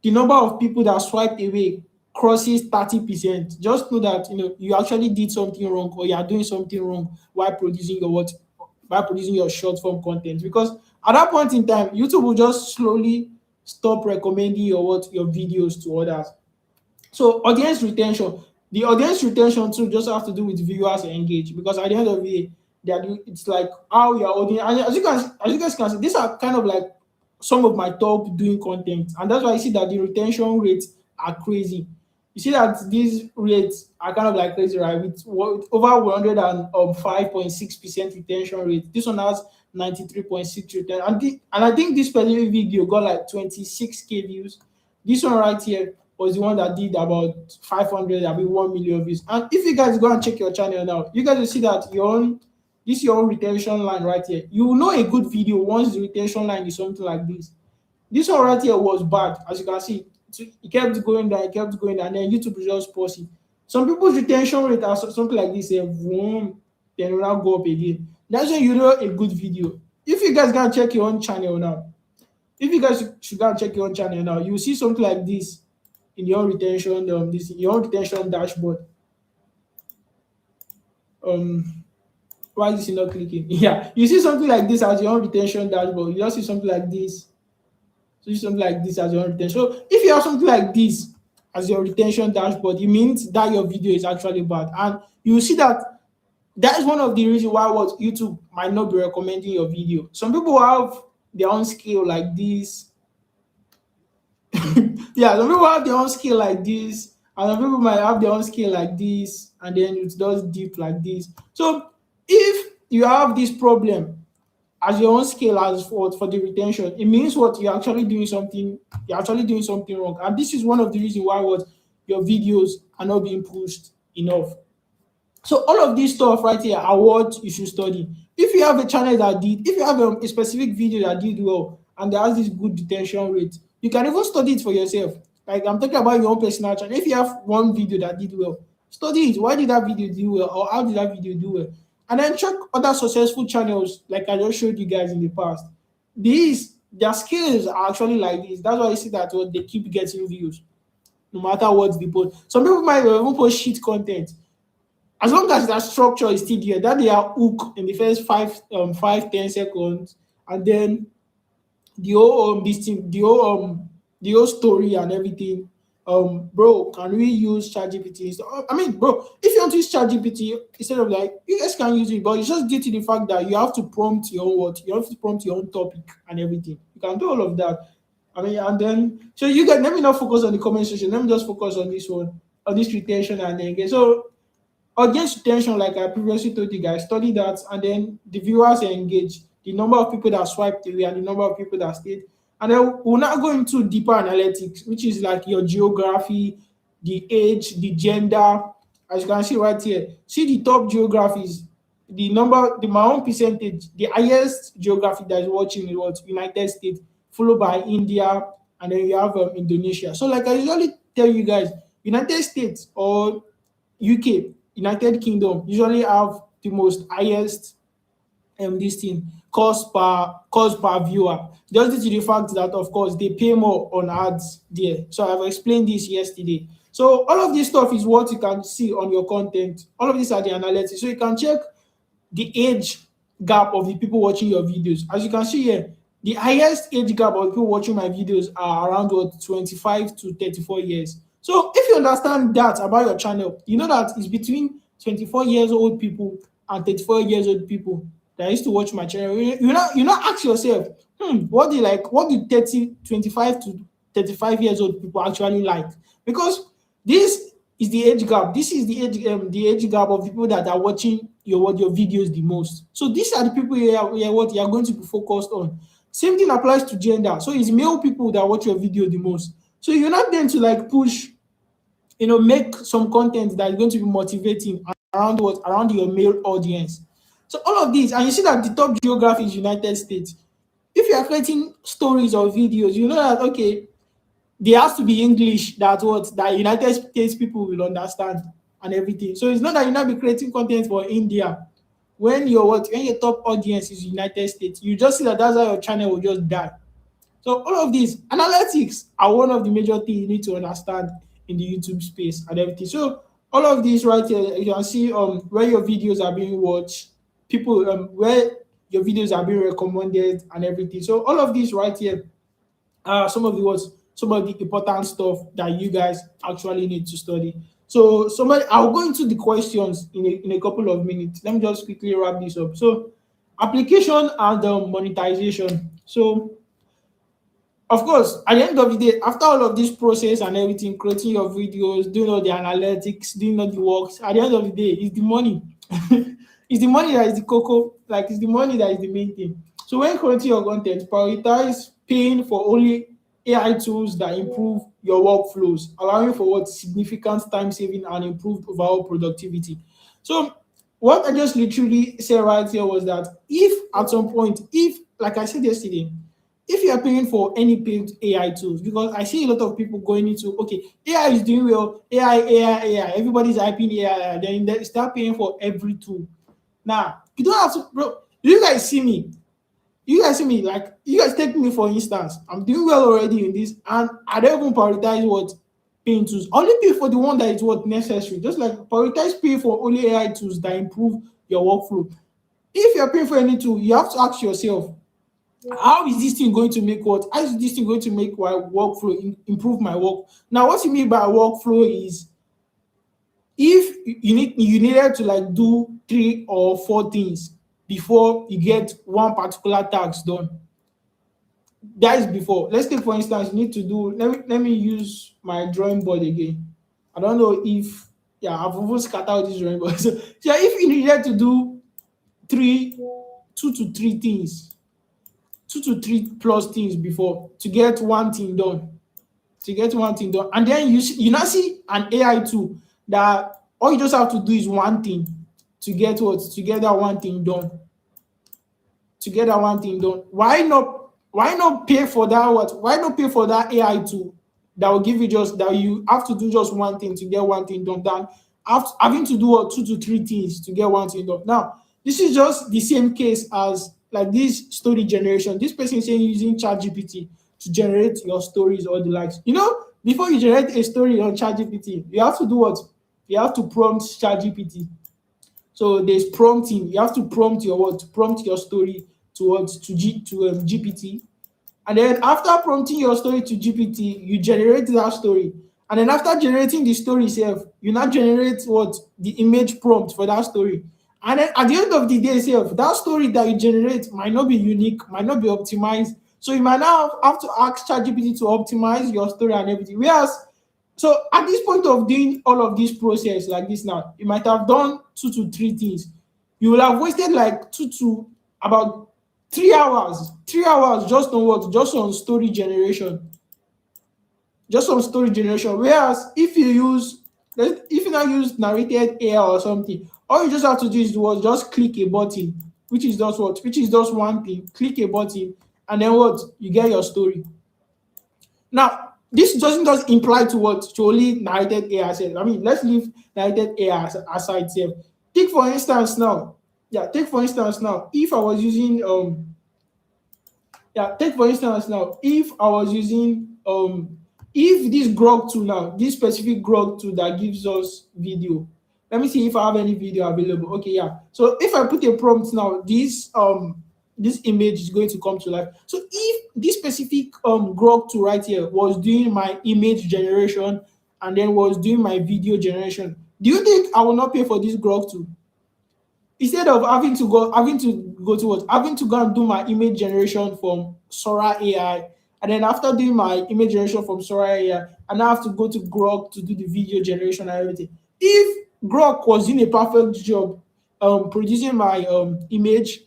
the number of people that swipe away crosses 30%, just know that you actually did something wrong, or you are doing something wrong while producing your what by producing your short form content. Because at that point in time, YouTube will just slowly stop recommending your videos to others. So audience retention, the audience retention too just have to do with viewers engage, because at the end of the day, it's like how your audience, and as you guys can see, these are kind of like some of my top doing content, and that's why I see that the retention rates are crazy. You see that these rates are kind of like crazy, right? With over 105.6% retention rate. This one has 93.6 retention, and I think this specific video got like 26K views. This one right here was the one that did about 500, I mean 1 million views. And if you guys go and check your channel now, you guys will see that your own retention line right here. You will know a good video once the retention line is something like this. This one right here was bad, as you can see. It kept going down, it kept going down, and then YouTube just pause it. Some people's retention rate are something like this, boom, then will now go up again. That's when you know a good video. If you guys can check your own channel now, if you guys should go and check your own channel now, you see something like this in your own retention, your own retention dashboard. Why is it not clicking? Yeah, you see something like this as your own retention dashboard. You just see something like this. So you see something like this as your own retention. So if you have something like this as your retention dashboard, it means that your video is actually bad, and you see that that is one of the reasons why what YouTube might not be recommending your video. Some people have their own scale like this. Yeah, some people have their own scale like this, and some people might have their own scale like this, and then it does dip like this. So if you have this problem as your own scale as for the retention, it means what you're actually doing something wrong. And this is one of the reasons why what your videos are not being pushed enough. So all of this stuff right here are what you should study. If you have a channel if you have a specific video that did well and that has this good detention rate, you can even study it for yourself. Like I'm talking about your own personal channel. If you have one video that did well, study it. Why did that video do well, or how did that video do well? And then check other successful channels, like I just showed you guys in the past. Their skills are actually like this. That's why you see that they keep getting views, no matter what they post. Some people might even post shit content, as long as that structure is still there, that they are hooked in the first 5, 10 seconds, and then the whole this thing, the whole story and everything. Bro, can we use ChatGPT? I mean, bro, if you want to use ChatGPT instead of like, you guys can use it, but it's just due to the fact that you have to prompt your own you have to prompt your own topic and everything. You can do all of that. I mean, and then so you guys let me not focus on the comment section. Let me just focus on this one, on this retention and then again. So audience retention, like I previously told you guys, study that, and then the viewers engage, the number of people that swiped away and the number of people that stayed. And then we'll now go into deeper analytics, which is like your geography, the age, the gender. As you can see right here, see the top geographies, my own percentage, the highest geography that is watching is what United States, followed by India, and then you have Indonesia. So like I usually tell you guys, United States or UK, United Kingdom usually have the most highest this thing cost per viewer. Just due to the fact that of course they pay more on ads there. So I've explained this yesterday. So all of this stuff is what you can see on your content. All of these are the analytics. So you can check the age gap of the people watching your videos. As you can see here, the highest age gap of people watching my videos are around 25 to 34 years. So if you understand that about your channel, you know that it's between 24 years old people and 34 years old people that used to watch my channel. You know, ask yourself, what do 25 to 35 years old people actually like? Because this is the age gap. This is the age gap of people that are watching your videos the most. So these are the people what you are going to be focused on. Same thing applies to gender. So it's male people that watch your video the most. So you're not going to like push, make some content that is going to be motivating around your male audience. So all of these, and you see that the top geography is United States. If you are creating stories or videos, you know that okay, there has to be English that United States people will understand. and everything. So it's not that you not be creating content for India when your what when your top audience is United States. You just see that that's how your channel will just die. So all of these analytics are one of the major things you need to understand in the YouTube space and everything. So all of these right here, you can see where your videos are being watched, people where your videos are being recommended and everything. So all of these right here are some of the important stuff that you guys actually need to study. So somebody I'll go into the questions in a couple of minutes. Let me just quickly wrap this up. So application and monetization. So of course, at the end of the day, after all of this process and everything, creating your videos, doing all the analytics, doing all the works, at the end of the day, it's the money. It's the money that is the cocoa, like it's the money that is the main thing. So when creating your content, prioritize paying for only AI tools that improve your workflows, allowing for what significant time saving and improved overall productivity. So what I just literally said right here was that if at some point, if like I said yesterday, if you are paying for any paid AI tools, because I see a lot of people going into okay, AI is doing well, AI, everybody's hyping AI, then they start paying for every tool. Now, you don't have to, bro. You guys see me. You guys see me, like you guys take me for instance. I'm doing well already in this, and I don't even prioritize what paying tools. Only pay for the one that is what necessary. Just like prioritize pay for only AI tools that improve your workflow. If you're paying for any tool, you have to ask yourself, how is this thing going to make what? How is this thing going to make my workflow improve my work? Now, what you mean by workflow is if you needed to like do 3 or 4 things before you get one particular task done. That is before. Let's take for instance, you need to do. Let me use my drawing board again. I don't know if yeah, I've almost cut out this drawing board. So yeah, if you needed to do three, 2 to 3 things, 2 to 3 plus things before to get one thing done. And then you now see an AI tool that all you just have to do is one thing to get what? To get that one thing done. To get that one thing done. Why not pay for that what? Why not pay for that AI tool that will give you just that you have to do just one thing to get one thing done than having to do what 2 to 3 things to get one thing done. Now, this is just the same case as like this story generation. This person is saying using ChatGPT to generate your stories or the likes. Before you generate a story on ChatGPT, you have to do what? You have to prompt ChatGPT. So there's prompting. You have to prompt your what? Prompt your story towards to GPT. And then after prompting your story to GPT, you generate that story. And then after generating the story itself, you now generate what? The image prompt for that story. And then at the end of the day itself, that story that you generate might not be unique, might not be optimized. So you might now have to ask ChatGPT to optimize your story and everything. So at this point of doing all of this process like this now, you might have done 2 to 3 things. You will have wasted like about 3 hours. 3 hours just on what? Just on story generation. Just on story generation. Whereas if you now use narrated AI or something, all you just have to do is just click a button, which is just what? Which is just one thing. Click a button, and then what? You get your story. Now, this doesn't just imply to what? To only narrated AI. I mean, let's leave narrated AI aside here. Take for instance now, if I was using if this grok tool now, this specific grok tool that gives us video. Let me see if I have any video available. Okay, yeah. So if I put a prompt now, this image is going to come to life. So if this specific grok tool right here was doing my image generation and then was doing my video generation, do you think I will not pay for this grok tool? Instead of having to go and do my image generation from Sora AI, and then after doing my image generation from Sora AI, and I have to go to Grok to do the video generation and everything. If Grok was doing a perfect job producing my image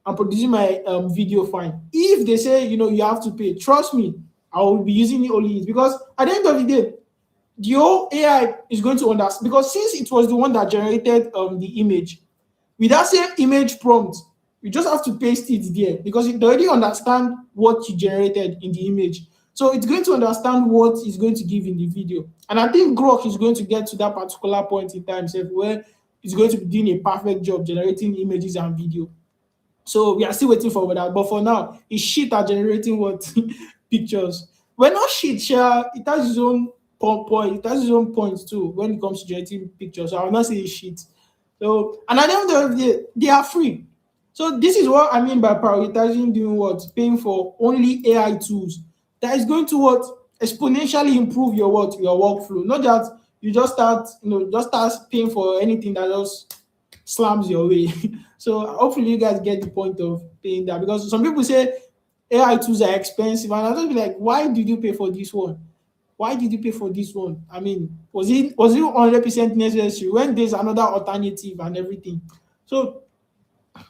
and producing my video fine, if they say you have to pay, trust me, I will be using it only because at the end of the day, the whole AI is going to understand, because since it was the one that generated the image. With that same image prompt, you just have to paste it there because it already understand what you generated in the image. So it's going to understand what it's going to give in the video. And I think Grok is going to get to that particular point in time sef where it's going to be doing a perfect job generating images and video. So we are still waiting for that. But for now, it's shit at generating what pictures. Well, not shit, sure. It has its own point. It has its own points too when it comes to generating pictures. So I will not say it's shit. So and at the end of the day, they are free. So this is what I mean by prioritizing doing what? Paying for only AI tools that is going to what? Exponentially improve your what? Your workflow. Not that you just start, just start paying for anything that just slams your way. So hopefully you guys get the point of paying that, because some people say AI tools are expensive, and I'll just be like, why did you pay for this one? Why did you pay for this one? I mean, was it 100% necessary when there's another alternative and everything? So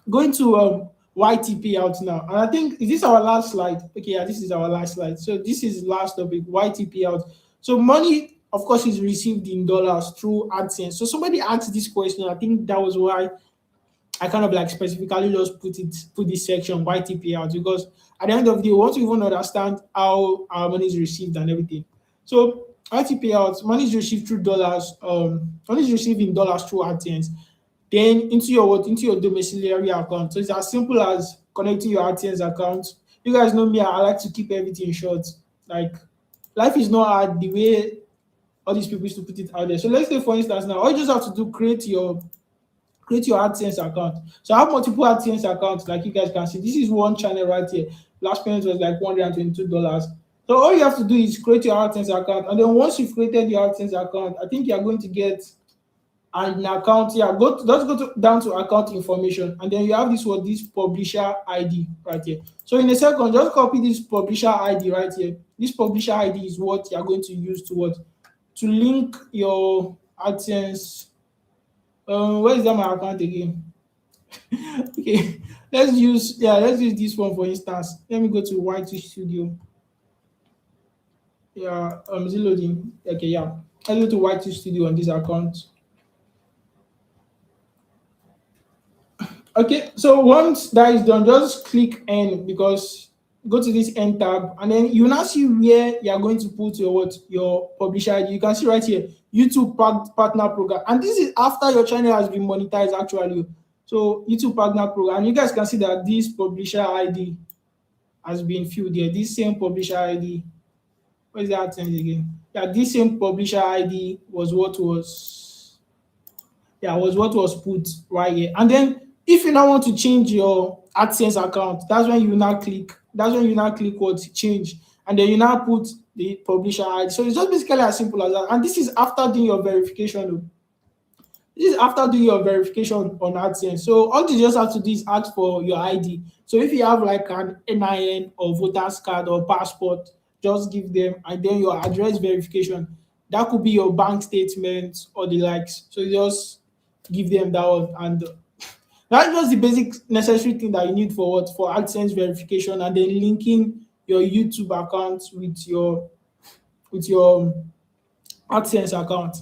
going to YTP out now, and I think is this our last slide? Okay, yeah, this is our last slide. So this is last topic, YTP out. So money, of course, is received in dollars through AdSense. So somebody asked this question. I think that was why I kind of like specifically just put this section YTP out, because at the end of the day, we want to even understand how our money is received and everything. So YTP out, money is received through dollars. Money is received in dollars through AdSense, then into your what? Into your domiciliary account. So it's as simple as connecting your AdSense account. You guys know me, I like to keep everything short. Like, life is not hard the way all these people used to put it out there. So let's say, for instance, now all you just have to do, create your AdSense account. So I have multiple AdSense accounts, like you guys can see. This is one channel right here. Last payment was like $122. So all you have to do is create your AdSense account, and then once you've created your AdSense account, I think you are going to get an account. Yeah, down to account information, and then you have this publisher ID right here. So in a second, just copy this publisher ID right here. This publisher ID is what you are going to use to link your AdSense. Where is that my account again? Okay, let's use this one for instance. Let me go to YT Studio. Yeah, is it loading? Okay, yeah. Let's go to YT Studio on this account. Okay, so once that is done, just click N, because go to this N tab, and then you now see where you are going to put your publisher ID. You can see right here, YouTube partner program, and this is after your channel has been monetized actually. So YouTube partner program, and you guys can see that this publisher ID has been filled here. This same publisher ID, what is that thing again? Yeah, this same publisher ID was what was put right here. And then if you now want to change your AdSense account, that's when you now click what? Change. And then you now put the publisher ID. So it's just basically as simple as that. And this is after doing your verification. This is after doing your verification on AdSense. So all you just have to do is ask for your ID. So if you have like an NIN or voter's card or passport, just give them, and then your address verification. That could be your bank statement or the likes. So you just give them that one, and that's just the basic necessary thing that you need for what? For AdSense verification, and then linking your YouTube account with your AdSense account.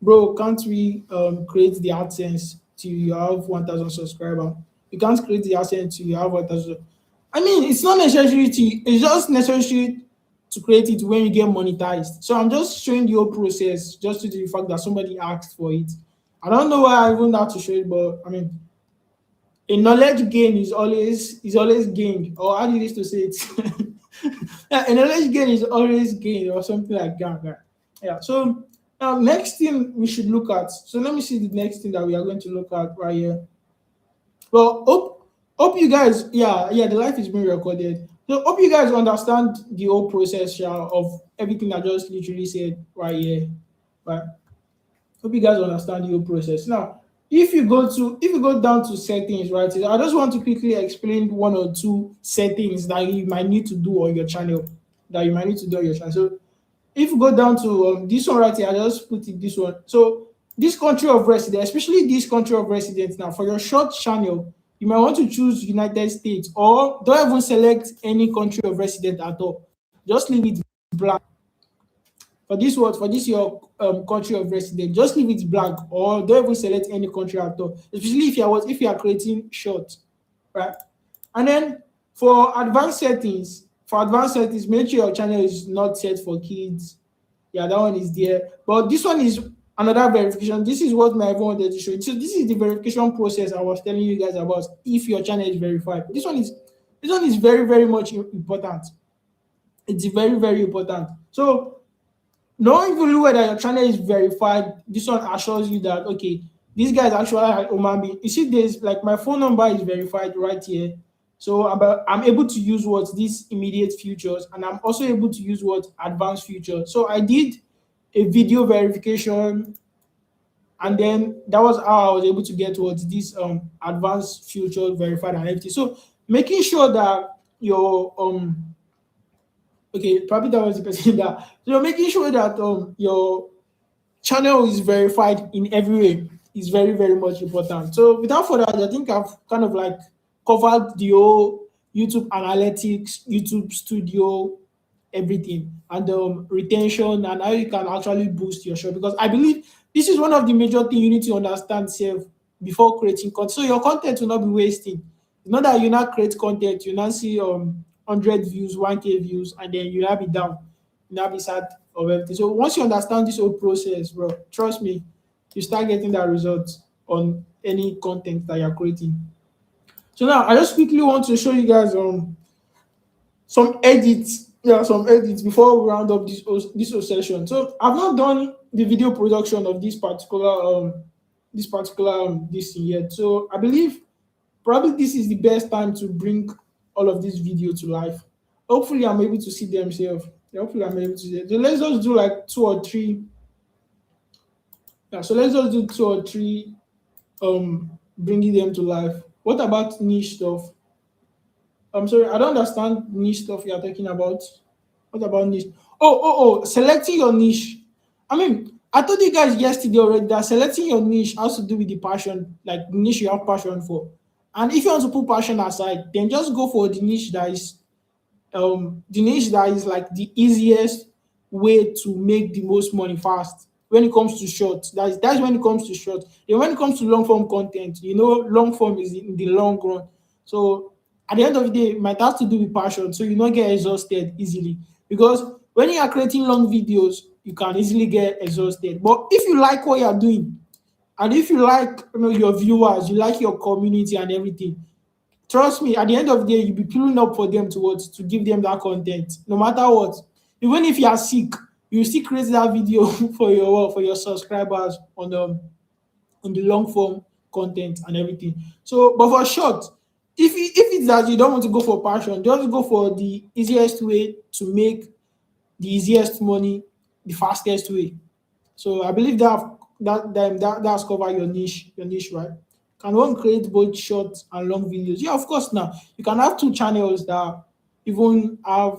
Bro, can't we create the AdSense till you have 1,000 subscribers? You can't create the AdSense till you have 1,000. I mean, it's not necessary it's just necessary to create it when you get monetized. So I'm just showing the whole process just due to the fact that somebody asked for it. I don't know why I even have to show it, but I mean, a knowledge gain is always gained, or how do you used to say it? Yeah, a knowledge gain is always gained, or something like that. Right? Yeah. So now, next thing we should look at. So let me see the next thing that we are going to look at right here. Well, hope you guys, the life is being recorded. So hope you guys understand the whole process of everything I just literally said right here. Right. Hope you guys understand the whole process. Now, if you go down to settings, right? I just want to quickly explain one or two settings that you might need to do on your channel. So if you go down to this one right here, I just put it this one. So this country of residence, especially this country of residence, now for your short channel, you might want to choose United States, or don't even select any country of residence at all. Just leave it blank. For this your country of residence, just leave it blank, or don't even select any country at all. Especially if you are creating short, right? And then for advanced settings, for advanced settings, make sure your channel is not set for kids. Yeah, that one is there. But this one is another verification. This is what my everyone wanted to show you. So this is the verification process I was telling you guys about if your channel is verified. This one is very, very much important. It's very, very important. So knowing fully whether your channel is verified, this one assures you that okay, this guy is actually a human being. You see, there's like my phone number is verified right here. So I'm able to use what these immediate features, and I'm also able to use what advanced features. So I did a video verification, and then that was how I was able to get what this advanced feature verified and everything. So making sure that your okay, probably that was the person that, so making sure that your channel is verified in every way is very, very much important. So without further ado, I think I've kind of like covered the whole YouTube analytics, YouTube studio, everything, and retention, and how you can actually boost your show. Because I believe this is one of the major things you need to understand self before creating content. So your content will not be wasting. It's not that you not create content, you not see 100 views, 1K views, and then you not be down, you not be sad of everything. So once you understand this whole process, bro, trust me, you start getting that result on any content that you're creating. So now I just quickly want to show you guys some edits. Yeah, some edits before we round up this whole session. So I've not done the video production of this particular this thing yet. So I believe probably this is the best time to bring all of this video to life. Hopefully I'm able to see themselves. Yeah, hopefully I'm able to see it. So let's just do like two or three. Yeah, so let's just do two or three bringing them to life. What about niche stuff? I'm sorry, I don't understand niche stuff you're talking about. What about niche? Selecting your niche. I mean, I told you guys yesterday already that selecting your niche has to do with the passion, like the niche you have passion for. And if you want to put passion aside, then just go for the niche that is like the easiest way to make the most money fast when it comes to short. That's when it comes to short. And when it comes to long form content, long form is in the long run. So at the end of the day, it might have to do with passion. So you don't get exhausted easily. Because when you are creating long videos, you can easily get exhausted. But if you like what you are doing, and if you like your viewers, you like your community and everything, trust me, at the end of the day, you'll be pulling up for them to give them that content, no matter what. Even if you are sick, you still create that video for your subscribers on the long form content and everything. So, but for short, if it's that you don't want to go for passion, just go for the easiest way to make the easiest money, the fastest way. So I believe that's cover your niche, right? Can one create both short and long videos? Yeah, of course. Now you can have two channels that even have,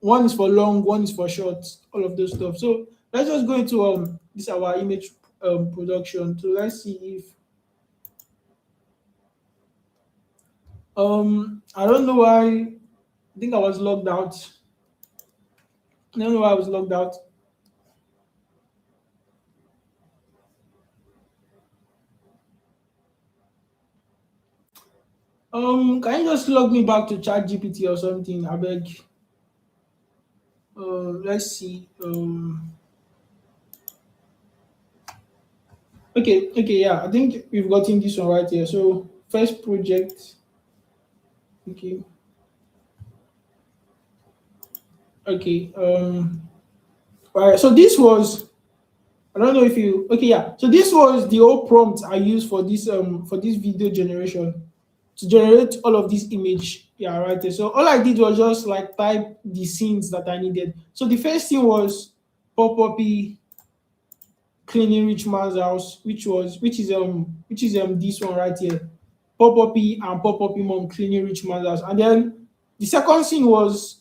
one is for long, one is for short, all of those stuff. So let's just go into this our image production. So let's see if I don't know why. I think I was logged out. I don't know why I was logged out. Can you just log me back to Chat GPT or something? I beg. Let's see. Okay, yeah. I think we've gotten this one right here. So first project. Okay, okay. All right. So this was. I don't know if you. Okay, yeah. So this was the whole prompt I used for this video generation to generate all of this image. Yeah, right there. So all I did was just like type the scenes that I needed. So the first thing was pop uppy cleaning rich man's house, which is this one right here. Pop uppy and pop uppy mom cleaning rich man's house. And then the second scene was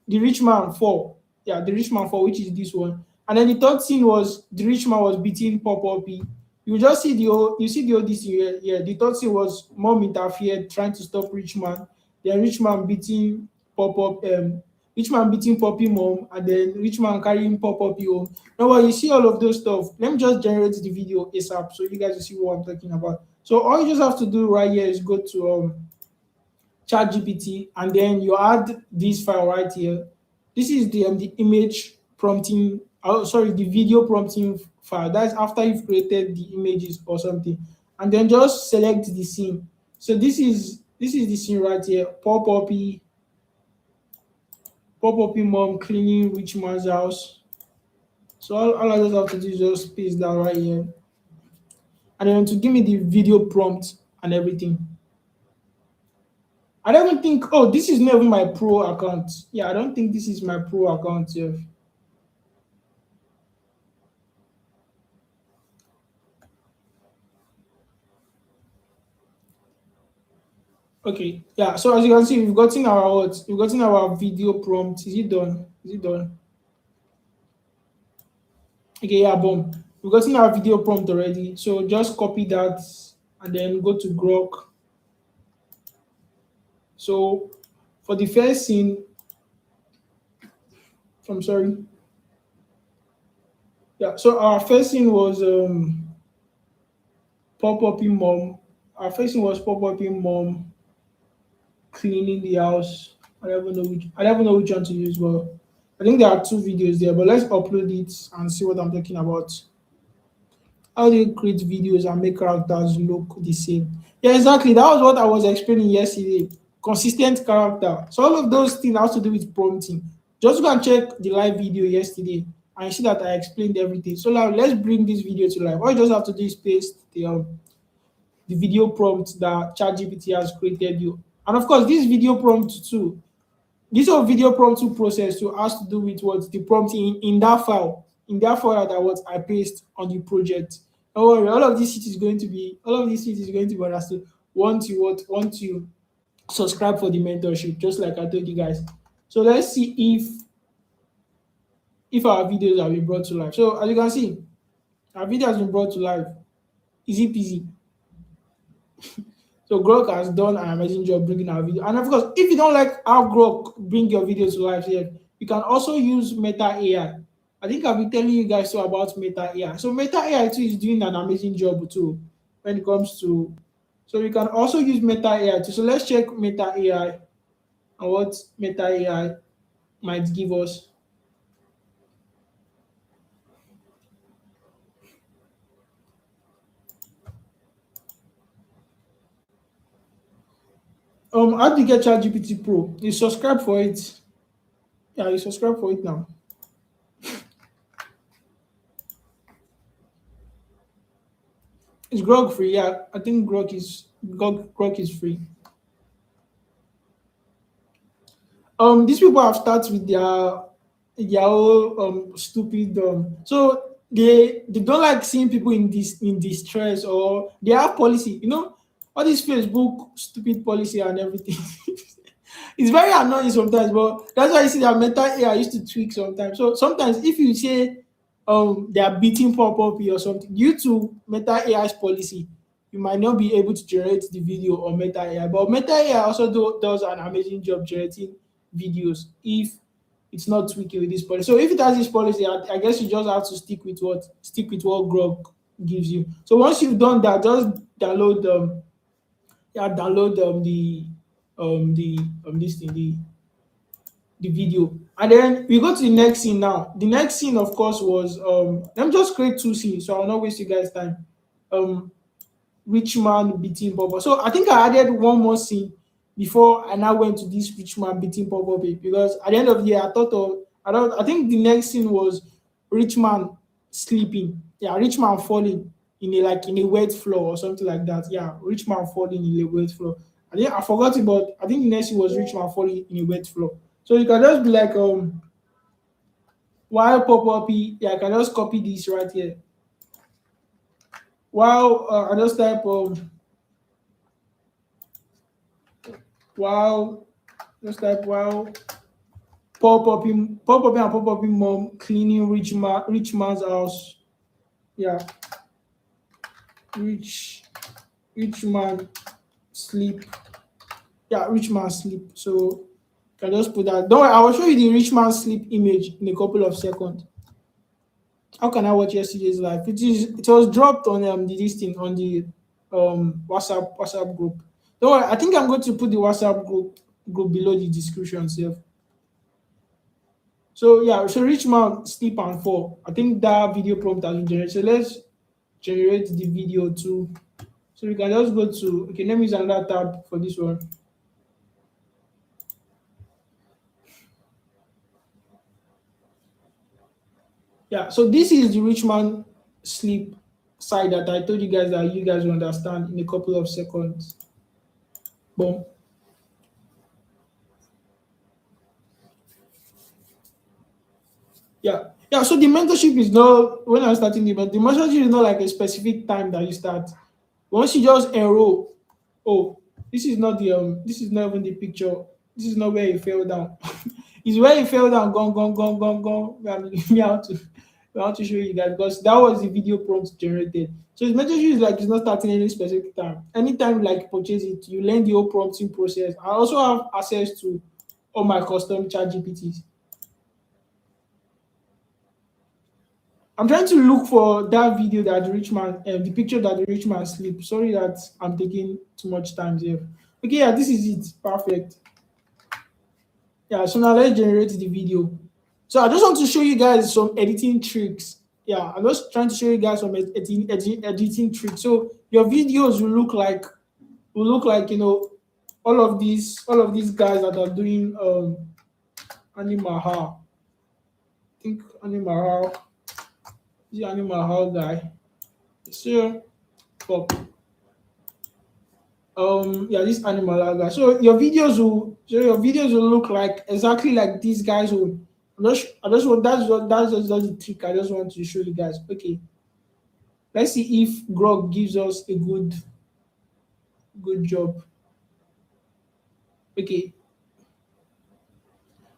the rich man fall. Yeah, the rich man fall, which is this one. And then the third scene was the rich man was beating Pop Uppy. You see the whole this here. Yeah, the third scene was mom interfered trying to stop rich man. Then Pop Up rich man beating Poppy mom, and then rich man carrying Pop Uppy home. Now you see all of those stuff. Let me just generate the video ASAP so you guys will see what I'm talking about. So all you just have to do right here is go to chat GPT, and then you add this file right here. This is the image prompting, oh sorry, the video prompting file. That's after you've created the images or something. And then just select the scene. So this is the scene right here. Poor puppy mom cleaning rich man's house. So all I just have to do is just paste that right here. And then to give me the video prompt and everything. I don't even think, oh, this is not even my pro account. Yeah, I don't think this is my pro account here. Okay, yeah. So as you can see, we've gotten our video prompt. Is it done? Is it done? Okay, yeah, boom. We've gotten our video prompt already. So just copy that and then go to Grok. So for the first scene, I'm sorry. Yeah, so our first scene was pop-upping mom. Our first scene was pop-upping mom cleaning the house. I don't even know which one to use, but I think there are two videos there. But let's upload it and see what I'm talking about. How do you create videos and make characters look the same? Yeah, exactly. That was what I was explaining yesterday. Consistent character. So all of those things have to do with prompting. Just go and check the live video yesterday and you see that I explained everything. So now let's bring this video to life. All you just have to do is paste the video prompt that ChatGPT has created you. And of course, this video prompt too, this whole video prompt to process to has to do with what the prompt in that file that what I paste on the project. Don't worry, all of this shit is going to be understood once you subscribe for the mentorship, just like I told you guys. So let's see if our videos have been brought to life. So as you can see, our video has been brought to life. Easy peasy. So Grok has done an amazing job bringing our video. And of course, if you don't like how Grok bring your videos to life here, you can also use Meta AI. I think I've been telling you guys so about Meta AI. So Meta AI too is doing an amazing job too when it comes to. So you can also use Meta AI too. So let's check Meta AI and what Meta AI might give us. How do you get ChatGPT Pro? You subscribe for it. Yeah, you subscribe for it now. It's Grok free. Yeah, I think Grok is free. These people have started with their whole stupid so they don't like seeing people in distress, or they have policy, all this Facebook stupid policy and everything. It's very annoying sometimes, but that's why you see that Meta AI used to tweak sometimes. So sometimes if you say they are beating pop up or something due to Meta AI's policy, you might not be able to generate the video on Meta AI. But Meta AI also does an amazing job generating videos if it's not tweaking with this policy. So if it has this policy, I guess you just have to stick with what Grok gives you. So once you've done that, just download download this thing, the video. And then we go to the next scene now. The next scene, of course, was let me just create two scenes so I'll not waste you guys' time. Rich man beating Bobo. So I think I added one more scene before I now went to this rich man beating Bobo because at the end of the year I think the next scene was rich man sleeping. Yeah, rich man falling in a wet floor or something like that. Yeah, rich man falling in a wet floor. I forgot it, but I think the next scene was rich man falling in a wet floor. So you can just be like while pop up, yeah, I can just copy this right here. While I just type while just type while pop up mom cleaning rich man's house. Yeah, rich rich man sleep. Yeah, rich man sleep. So can just put that. Don't worry, I will show you the rich man sleep image in a couple of seconds. How can I watch yesterday's live? It was dropped on this thing on the WhatsApp group. Don't worry, I think I'm going to put the WhatsApp group below the description here. So yeah, so rich man sleep and fall. I think that video prompt has been generated. So let's generate the video too. So we can just go to, okay, let me use another tab for this one. Yeah, so this is the rich man sleep side that I told you guys that you guys will understand in a couple of seconds. Boom. Yeah. Yeah. So the mentorship is not when I'm starting the mentorship is not like a specific time that you start. Once you just enroll, oh, this is not even the picture. This is not where he fell down. It's where he fell down, gone, gone, gone, gone, gone. Me how to I want to show you guys because that was the video prompt generated. So his mentorship is like it's not starting any specific time. Anytime like purchase it, you learn the whole prompting process. I also have access to all my custom chat GPTs. I'm trying to look for that video that the rich man, the picture that the rich man sleep. Sorry that I'm taking too much time here. Okay, yeah, this is it. Perfect. Yeah, so now let's generate the video. So I just want to show you guys some editing tricks. Yeah, I'm just trying to show you guys some editing tricks. So your videos will look like all of these guys that are doing animal how. I think animal how the animal how guy. So pop. Yeah, this animal guy. So your videos will look like exactly like these guys will. I just want that's the trick I just want to show you guys. Okay, let's see if Grok gives us a good job. Okay,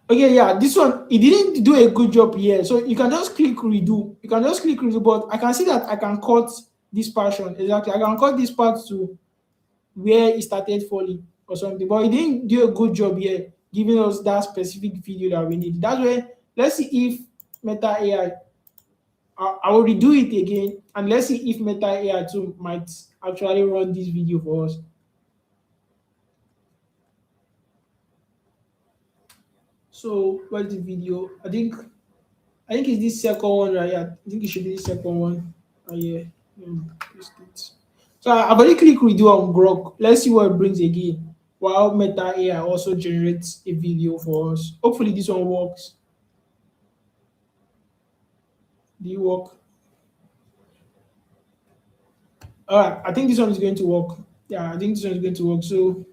okay, yeah, this one it didn't do a good job here. So you can just click redo. You can just click redo, but I can see that I can cut this portion exactly. I can cut this part to where it started falling or something. But he didn't do a good job here giving us that specific video that we need. That's where let's see if Meta AI. I will redo it again and let's see if Meta AI too might actually run this video for us. So what's the video? I think it's this second one right here. I think it should be the second one. Right here. Paste it. So I've already clicked redo on Grok. Let's see what it brings again. While Meta AI also generates a video for us. Hopefully this one works. Do you work? All right, I think this one is going to work. Yeah, I think this one is going to work. So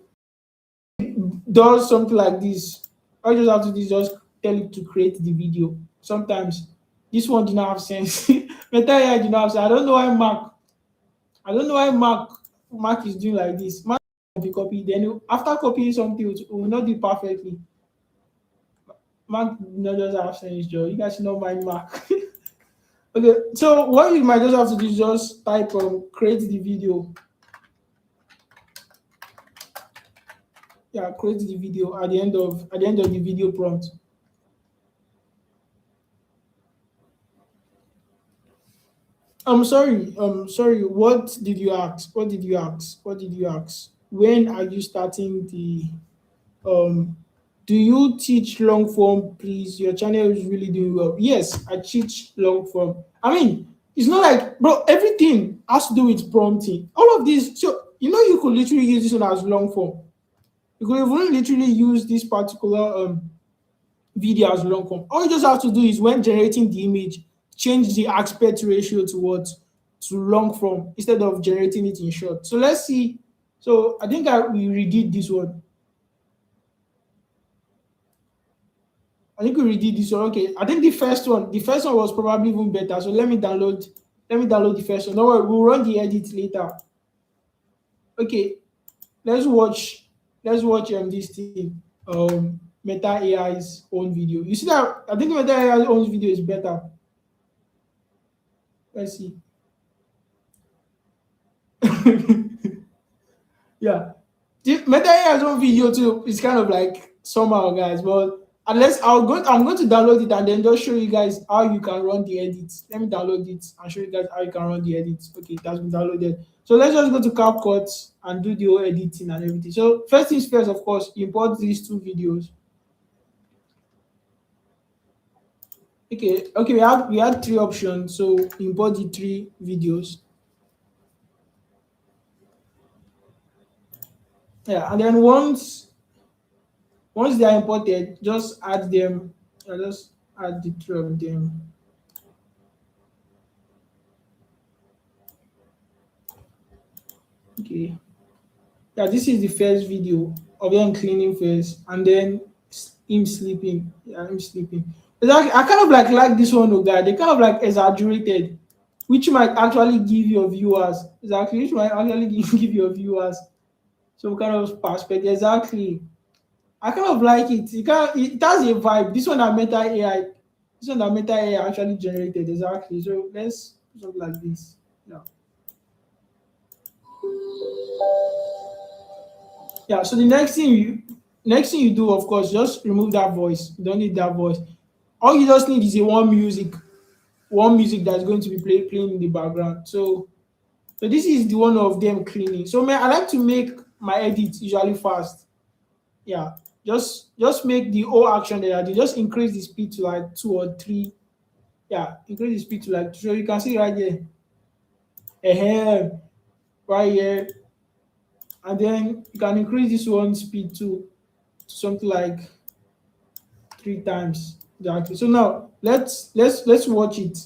does something like this. All you just have to do is just tell it to create the video. Sometimes this one did not have sense. Meta AI did not have sense. I don't know why Mark is doing like this. Mark will copy. Then after copying something, it will not do perfectly. Mark did not just have sense, Joe. You guys should not mind Mark. Okay, so what you might just have to do is just type create the video. Yeah, create the video at the end of the video prompt. I'm sorry. Sorry. What did you ask? What did you ask? What did you ask? When are you starting the um? Do you teach long form, please? Your channel is really doing well. Yes, I teach long form. I mean, it's not like, bro, everything has to do with prompting. All of this. So you could literally use this one as long form. You could even literally use this particular video as long form. All you just have to do is when generating the image, change the aspect ratio to what? To long form instead of generating it in short. So let's see. So I think we redid this one. I think we redid this one. Okay. I think the first one was probably even better. So let me download the first one. Don't worry, we'll run the edit later. Okay, let's watch this thing. Meta AI's own video. You see that I think Meta AI's own video is better. Let's see. Yeah. The Meta AI's own video too is kind of like somehow, guys, but unless I'm going to download it and then just show you guys how you can run the edits. Let me download it and show you guys how you can run the edits. Okay, it has been downloaded. So let's just go to CapCut and do the whole editing and everything. So first things first, of course, import these two videos. Okay, we had three options. So import the three videos. Yeah, and then once they are imported, just add them. Just add the three of them. Okay. Yeah, this is the first video of them cleaning first, and then him sleeping. Yeah, him sleeping. It's like, I kind of like this one, though, guy. They kind of like exaggerated, which might actually give your viewers exactly, which might actually give your viewers some kind of perspective. Exactly. I kind of like it. It has a vibe. This one that Meta AI, this one that Meta AI actually generated. Exactly. So let's do something like this. Yeah. Yeah. So the next thing you do, of course, just remove that voice. You don't need that voice. All you just need is a one music that's going to be playing in the background. So this is the one of them cleaning. So man, I like to make my edits usually fast. Yeah. Just make the whole action that I do. Just increase the speed to like 2 or 3. Yeah, increase the speed to like, so you can see right here. Right here. And then you can increase this one speed to something like 3 times. Exactly. So now let's watch it.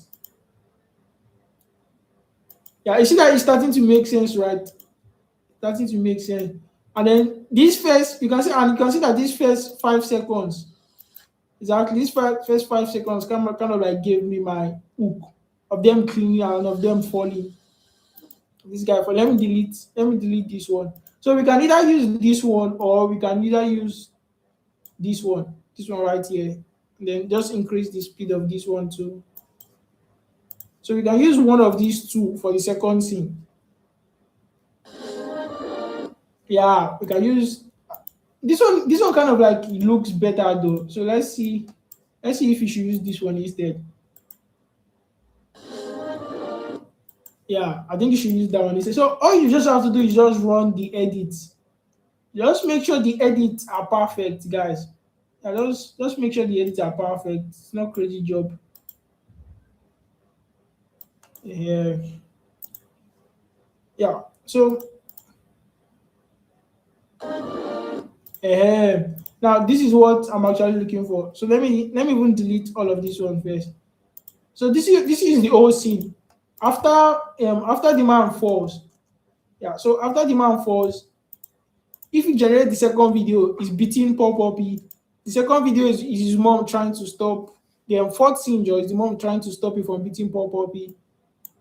Yeah, you see that it's starting to make sense, right? Starting to make sense. And then this first, you can see that this first 5 seconds, exactly, first 5 seconds kind of like gave me my hook of them cleaning and of them falling. This guy for let me delete this one. So we can either use this one or we can either use this one right here. And then just increase the speed of this one too. So we can use one of these two for the second scene. Yeah, we can use this one kind of like it looks better though. So let's see if we should use this one instead. Yeah, I think you should use that one instead. So all you just have to do is just run the edits. Just make sure the edits are perfect, guys. Yeah, just make sure the edits are perfect. It's not crazy job. Yeah. Yeah. So now this is what I'm actually looking for. So let me even delete all of this one first. So this is the whole scene. After the man falls. Yeah. So after the man falls, if you generate the second video, is beating Paul Poppy. The second video is his mom trying to stop. The fourth scene is the mom trying to stop him from beating Paul Poppy.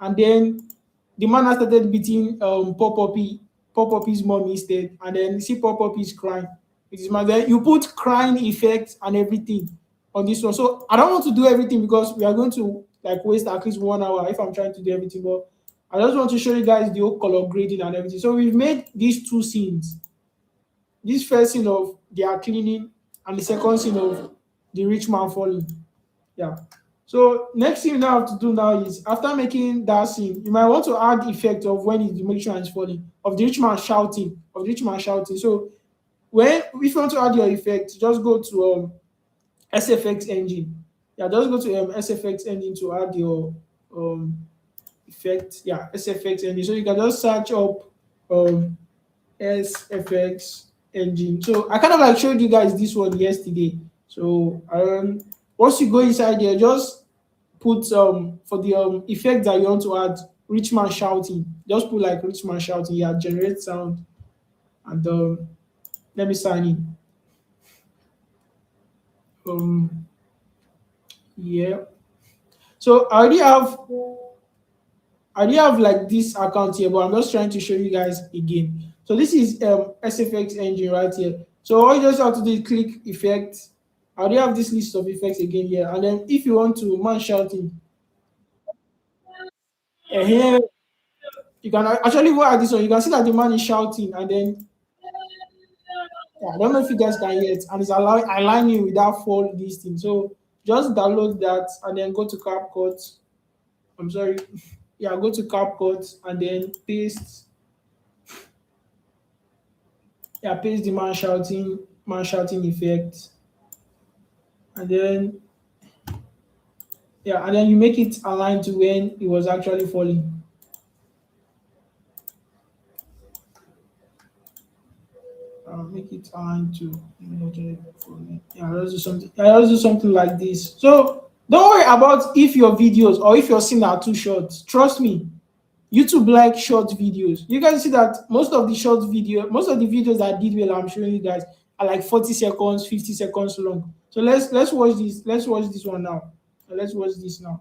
And then the man has started beating Paul Poppy's mom instead. And then you see Paul Poppy's crying. It is my Then you put crying effects and everything on this one. So I don't want to do everything because we are going to like waste at least 1 hour if I'm trying to do everything. But I just want to show you guys the whole color grading and everything. So we've made these two scenes. This first scene of they are cleaning and the second scene of the rich man falling. Yeah. So next thing you now have to do now is after making that scene, you might want to add the effect of when the rich man is falling, of the rich man shouting, So when if you want to add your effect, just go to SFX engine. Yeah, just go to SFX engine to add your um effect. Yeah, SFX engine. So you can just search up um SFX engine. So I kind of like showed you guys this one yesterday. So once you go inside there, just put for the effect that you want to add, rich man shouting. Just put like rich man shouting. Yeah, generate sound, and let me sign in. Um, yeah. So I already have like this account here, but I'm just trying to show you guys again. So this is SFX engine right here. So all you just have to do is click effects. I already have this list of effects again here. And then if you want to man shouting, here you can actually go at this one. You can see that the man is shouting, and then yeah, I don't know if you guys can hear it, and it's aligning with that fall this thing. So just download that and then go to CapCut. I'm sorry. Yeah, go to CapCut and then paste Yeah, paste the man shouting effect, and then yeah, and then you make it align to when it was actually falling. Make it align to when it was actually falling. Yeah, let's do something. Yeah, let's do something like this. So don't worry about if your videos or if your scene are too short. Trust me, YouTube like short videos. You guys see that most of the videos that I did well, I'm showing you guys are like 40 seconds, 50 seconds long. So let's watch this. Let's watch this one now. Let's watch this now.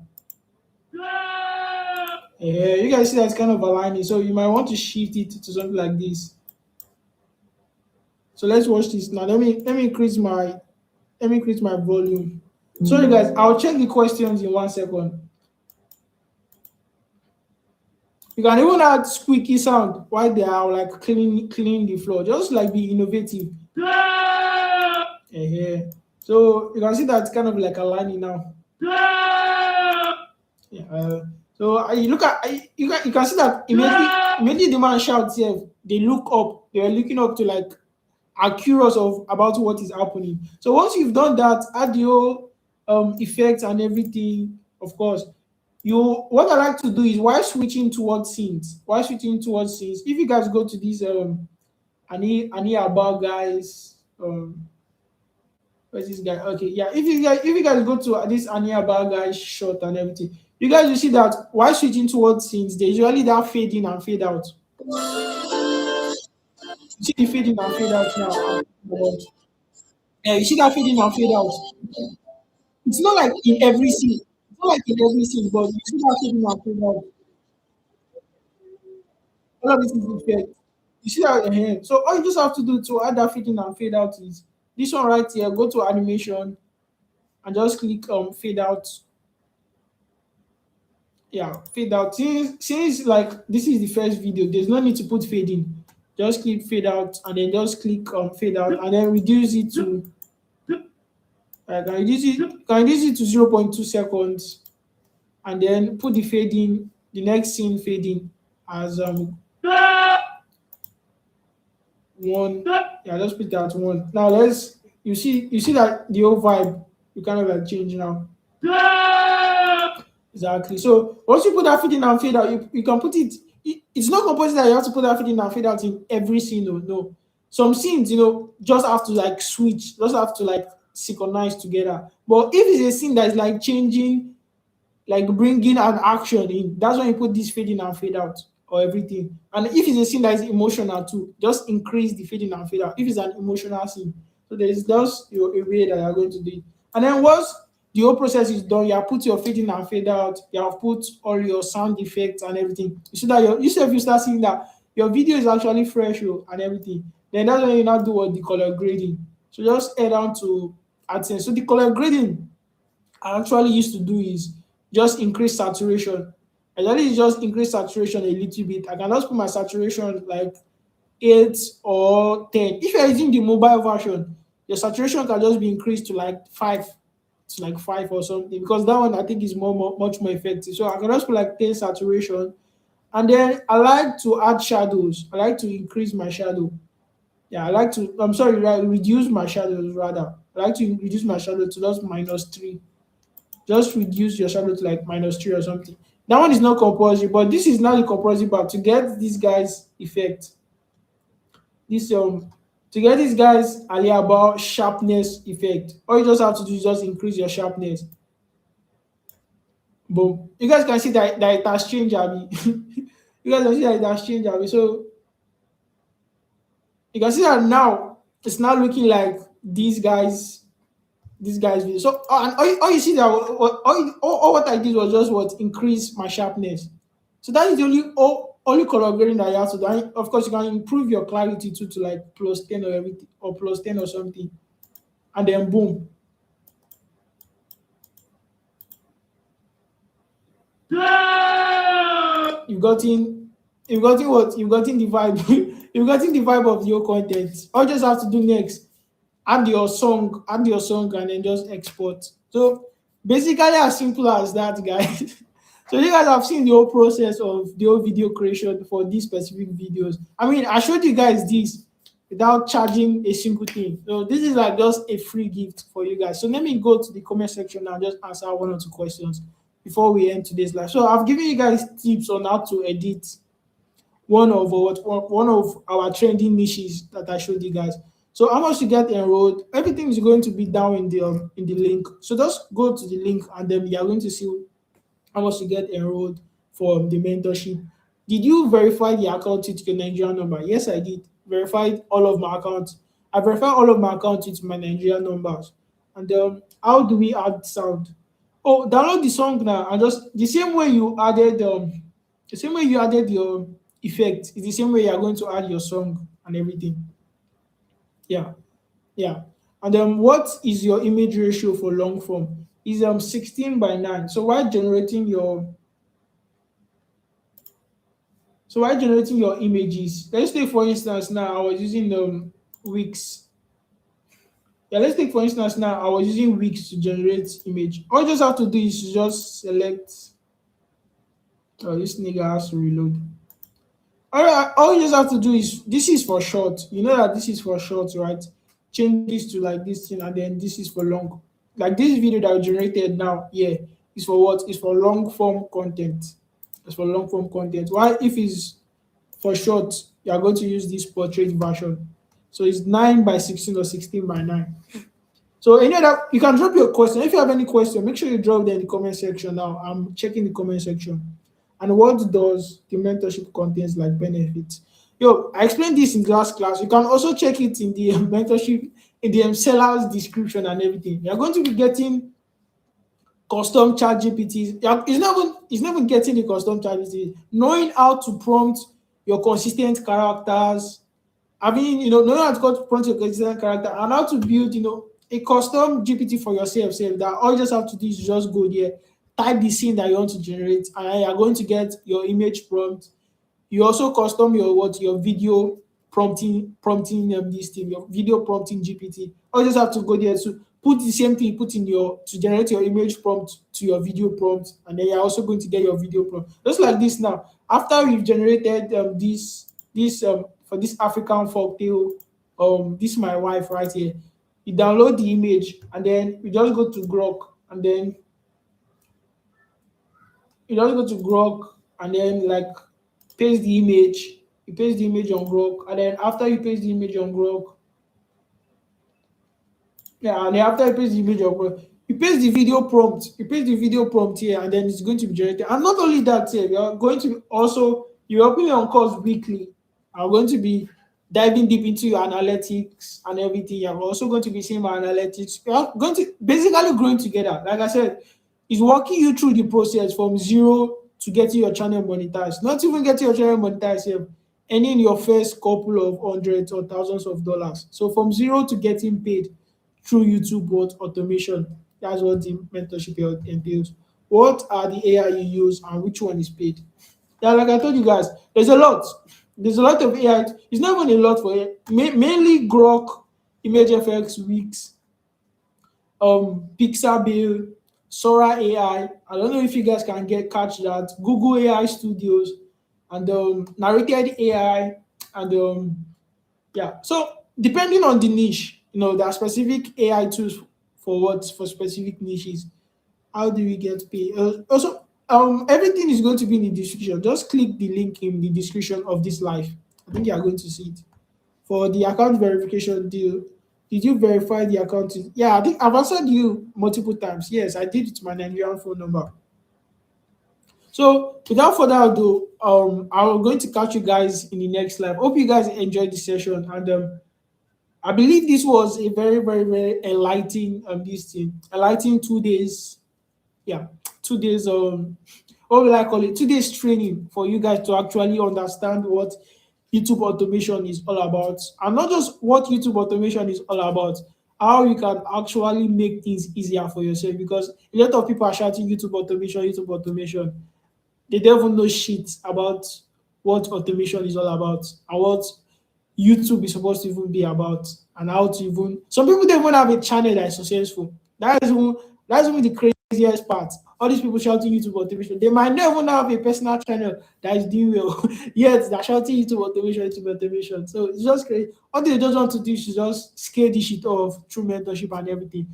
Yeah, you guys see that's kind of aligning. So you might want to shift it to something like this. So let's watch this now. Let me increase my volume. Sorry guys, I'll check the questions in 1 second. You can even add squeaky sound while they are like cleaning the floor. Just like be innovative. Yeah. So you can see that's kind of like aligning now. Yeah. So you look at you can see that immediately the man shouts here. They look up. They are looking up to like are curious of about what is happening. So once you've done that, add your effects and everything, of course. You what I like to do is while switching towards scenes, if you guys go to these Ani about guys, where's this guy? Okay, yeah. If you guys go to this Ani about guys shot and everything, you guys will see that while switching towards scenes, there's usually that fade in and fade out. You see the fade in and fade out now. Yeah, you see that fade in and fade out. It's not like in every scene. It's not like in every scene, but you see that fade in and fade out. All of this is effect. You see that here. So all you just have to do to add that fade in and fade out is this one right here. Go to animation and just click fade out. Yeah, fade out. Since like this is the first video, there's no need to put fade in. Just click fade out and then just click fade out and then reduce it to can reduce it to 0.2 seconds and then put the fade in, the next scene fade in as one. Yeah, just put that one. Now you see that the whole vibe you kind of like change now. Exactly. So once you put that fade in and fade out, you can put it's not compulsory that you have to put that fade in and fade out in every scene. No. Some scenes, just have to like switch, just have to like synchronize together. But if it's a scene that is like changing, like bringing an action in, that's when you put this fade in and fade out or everything. And if it's a scene that is emotional too, just increase the fade in and fade out if it's an emotional scene. So there's just a way that you're going to do it. And then once the whole process is done, you have put your fade in and fade out, you have put all your sound effects and everything. You see that you start seeing that your video is actually fresh and everything. Then that's when you now do what the color grading. So just head down to AdSense. So the color grading I actually used to do is just increase saturation. I usually just increase saturation a little bit. I can just put my saturation like 8 or 10. If you're using the mobile version, your saturation can just be increased to like 5, or something, because that one I think is much more effective. So I can just put like 10 saturation, and then I like to add shadows. I like to increase my shadow. Yeah, I like to. I'm sorry, right? Reduce my shadows rather. I like to reduce my shadow to just -3. Just reduce your shadow to like -3 or something. That one is not compulsory, but this is not the compulsory part. To get this guy's effect, this to get this guy's about sharpness effect, all you just have to do is just increase your sharpness. Boom. You guys can see that it has changed, Abby. You guys can see that it has changed, Abby. So you can see that now it's now looking like these guys video. So and all you see that all what I did was just increase my sharpness. So that is the only color grading that you have to do. And of course, you can improve your clarity too to like +10 or everything or +10 or something, and then boom. You've gotten you've gotten the vibe you've gotten the vibe of your content. All you just have to do next, add your song and then just export. So basically as simple as that, guys. So you guys have seen the whole process of the whole video creation for these specific videos. I mean, I showed you guys this without charging a single thing. So this is like just a free gift for you guys. So let me go to the comment section and just answer one or two questions before we end today's live. So I've given you guys tips on how to edit one of our trending niches that I showed you guys. So how much to get enrolled? Everything is going to be down in the link. So just go to the link and then you are going to see how much to get enrolled for the mentorship. Did you verify the account with your Nigerian number? Yes, I did. Verified all of my accounts. I verified all of my accounts with my Nigerian numbers. And how do we add sound? Oh, download the song now and just the same way you added your effect is the same way you are going to add your song and everything. Yeah, yeah. And what is your image ratio for long form? Is 16 by 9. So while generating your images, let's take for instance now I was using Wix. Yeah, let's take for instance now I was using Wix to generate image. All you just have to do is just select. Oh, this nigga has to reload. All you just have to do is this is for short. You know that this is for short, right? Change this to like this thing, and then this is for long. Like this video that I generated now, yeah, is for what? It's for long form content. It's for long form content. Why if it's for short, you are going to use this portrait version. So it's 9 by 16 or 16 by 9. So any other, you can drop your question. If you have any question, make sure you drop them in the comment section now. I'm checking the comment section. And what does the mentorship contains like benefits? Yo, I explained this in last class. You can also check it in the mentorship, in the seller's description and everything. You're going to be getting custom chat GPTs. It's not even getting the custom chat GPT. Knowing how to prompt your consistent characters, knowing how to prompt your consistent character and how to build, a custom GPT for yourself. That all you just have to do is just go there, type the scene that you want to generate, and you're going to get your image prompt. You also custom your video prompting this thing, your video prompting GPT. All you just have to go there to put the same thing you put in your to generate your image prompt to your video prompt, and then you're also going to get your video prompt. Just like this now. After we've generated this for this African folktale, this my wife right here. You download the image and then you just go to Grok and then like paste the image. You paste the image on Grok, and then after you paste the image on Grok, yeah, and then after you paste the image on Grok, you paste the video prompt. You paste the video prompt here, and then it's going to be generated. And not only that, here, you're opening on course weekly. I'm going to be diving deep into your analytics and everything. You're also going to be seeing my analytics. You're going to basically growing together. Like I said, it's walking you through the process from zero to getting your channel monetized. Not even getting your channel monetized here, earning your first couple of hundreds or thousands of dollars. So from zero to getting paid through YouTube bot automation. That's what the mentorship entails. What are the AI you use and which one is paid? Yeah, like I told you guys, there's a lot. There's a lot of AI. It's not even a lot for it. Mainly Grok, ImageFX, Wix, Pixabay, Sora AI. I don't know if you guys can catch that. Google AI Studios and narrated AI and yeah. So depending on the niche, there are specific AI tools for specific niches. How do we get paid? Also, everything is going to be in the description. Just click the link in the description of this live. I think you are going to see it. For the account verification deal, did you verify the account? Yeah, I think I've answered you multiple times. Yes, I did it to my Nigerian phone number. So without further ado, I'm going to catch you guys in the next live. Hope you guys enjoyed the session, and I believe this was a very, very, very enlightening 2 days. Yeah, 2 days. What will I call it? 2 days training for you guys to actually understand what YouTube automation is all about, and not just what YouTube automation is all about, how you can actually make things easier for yourself. Because a lot of people are shouting YouTube automation, YouTube automation. They don't even know shit about what automation is all about and what YouTube is supposed to even be about, and how to even some people don't even have a channel that is successful. That's even the crazy. craziest part. All these people shouting YouTube automation, they might not even have a personal channel that is doing well, yet they're shouting YouTube automation. So it's just crazy. All they just want to do is just scale this shit off through mentorship and everything.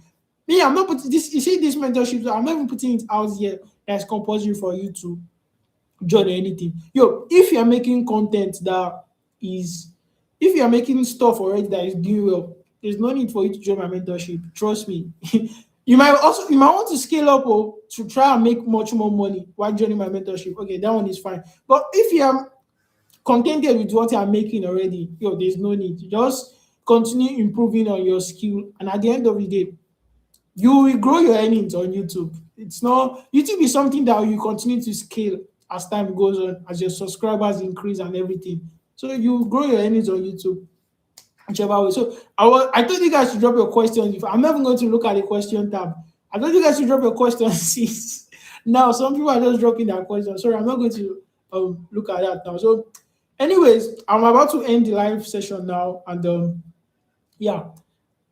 Me, I'm not putting this. You see, this mentorship, I'm not even putting it out here that's compulsory for you to join or anything. Yo, if you're making content that is, if you're making stuff already that is doing well, there's no need for you to join my mentorship. Trust me. You might want to scale up or to try and make much more money while joining my mentorship. Okay, that one is fine. But if you're contented with what you're making already, yo, there's no need. Just continue improving on your skill. And at the end of the day, you will grow your earnings on YouTube. It's not YouTube is something that you continue to scale as time goes on, as your subscribers increase and everything. So you grow your earnings on YouTube, whichever way. So I told you guys to drop your questions. If I'm not even going to look at the question tab, I told you guys to drop your questions. Since now some people are just dropping their questions. Sorry, I'm not going to look at that now. So, anyways, I'm about to end the live session now, and yeah,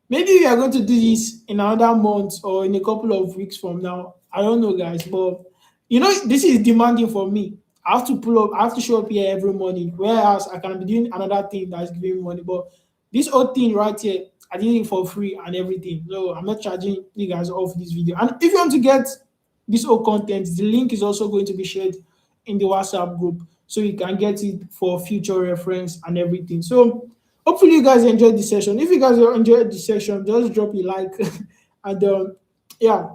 maybe we are going to do this in another month or in a couple of weeks from now. I don't know, guys, but this is demanding for me. I have to pull up, I have to show up here every morning. Whereas I can be doing another thing that's giving me money. But this whole thing right here, I did it for free and everything. So I'm not charging you guys off this video. And if you want to get this whole content, the link is also going to be shared in the WhatsApp group so you can get it for future reference and everything. So hopefully you guys enjoyed the session. If you guys enjoyed the session, just drop a like and yeah.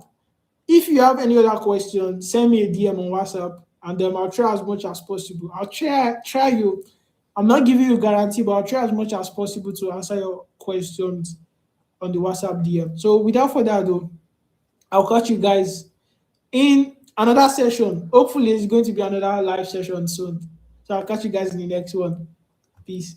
If you have any other questions, send me a DM on WhatsApp and I'll try as much as possible. I'll try you. I'm not giving you a guarantee, but I'll try as much as possible to answer your questions on the WhatsApp DM. So without further ado, I'll catch you guys in another session. Hopefully, it's going to be another live session soon. So I'll catch you guys in the next one. Peace.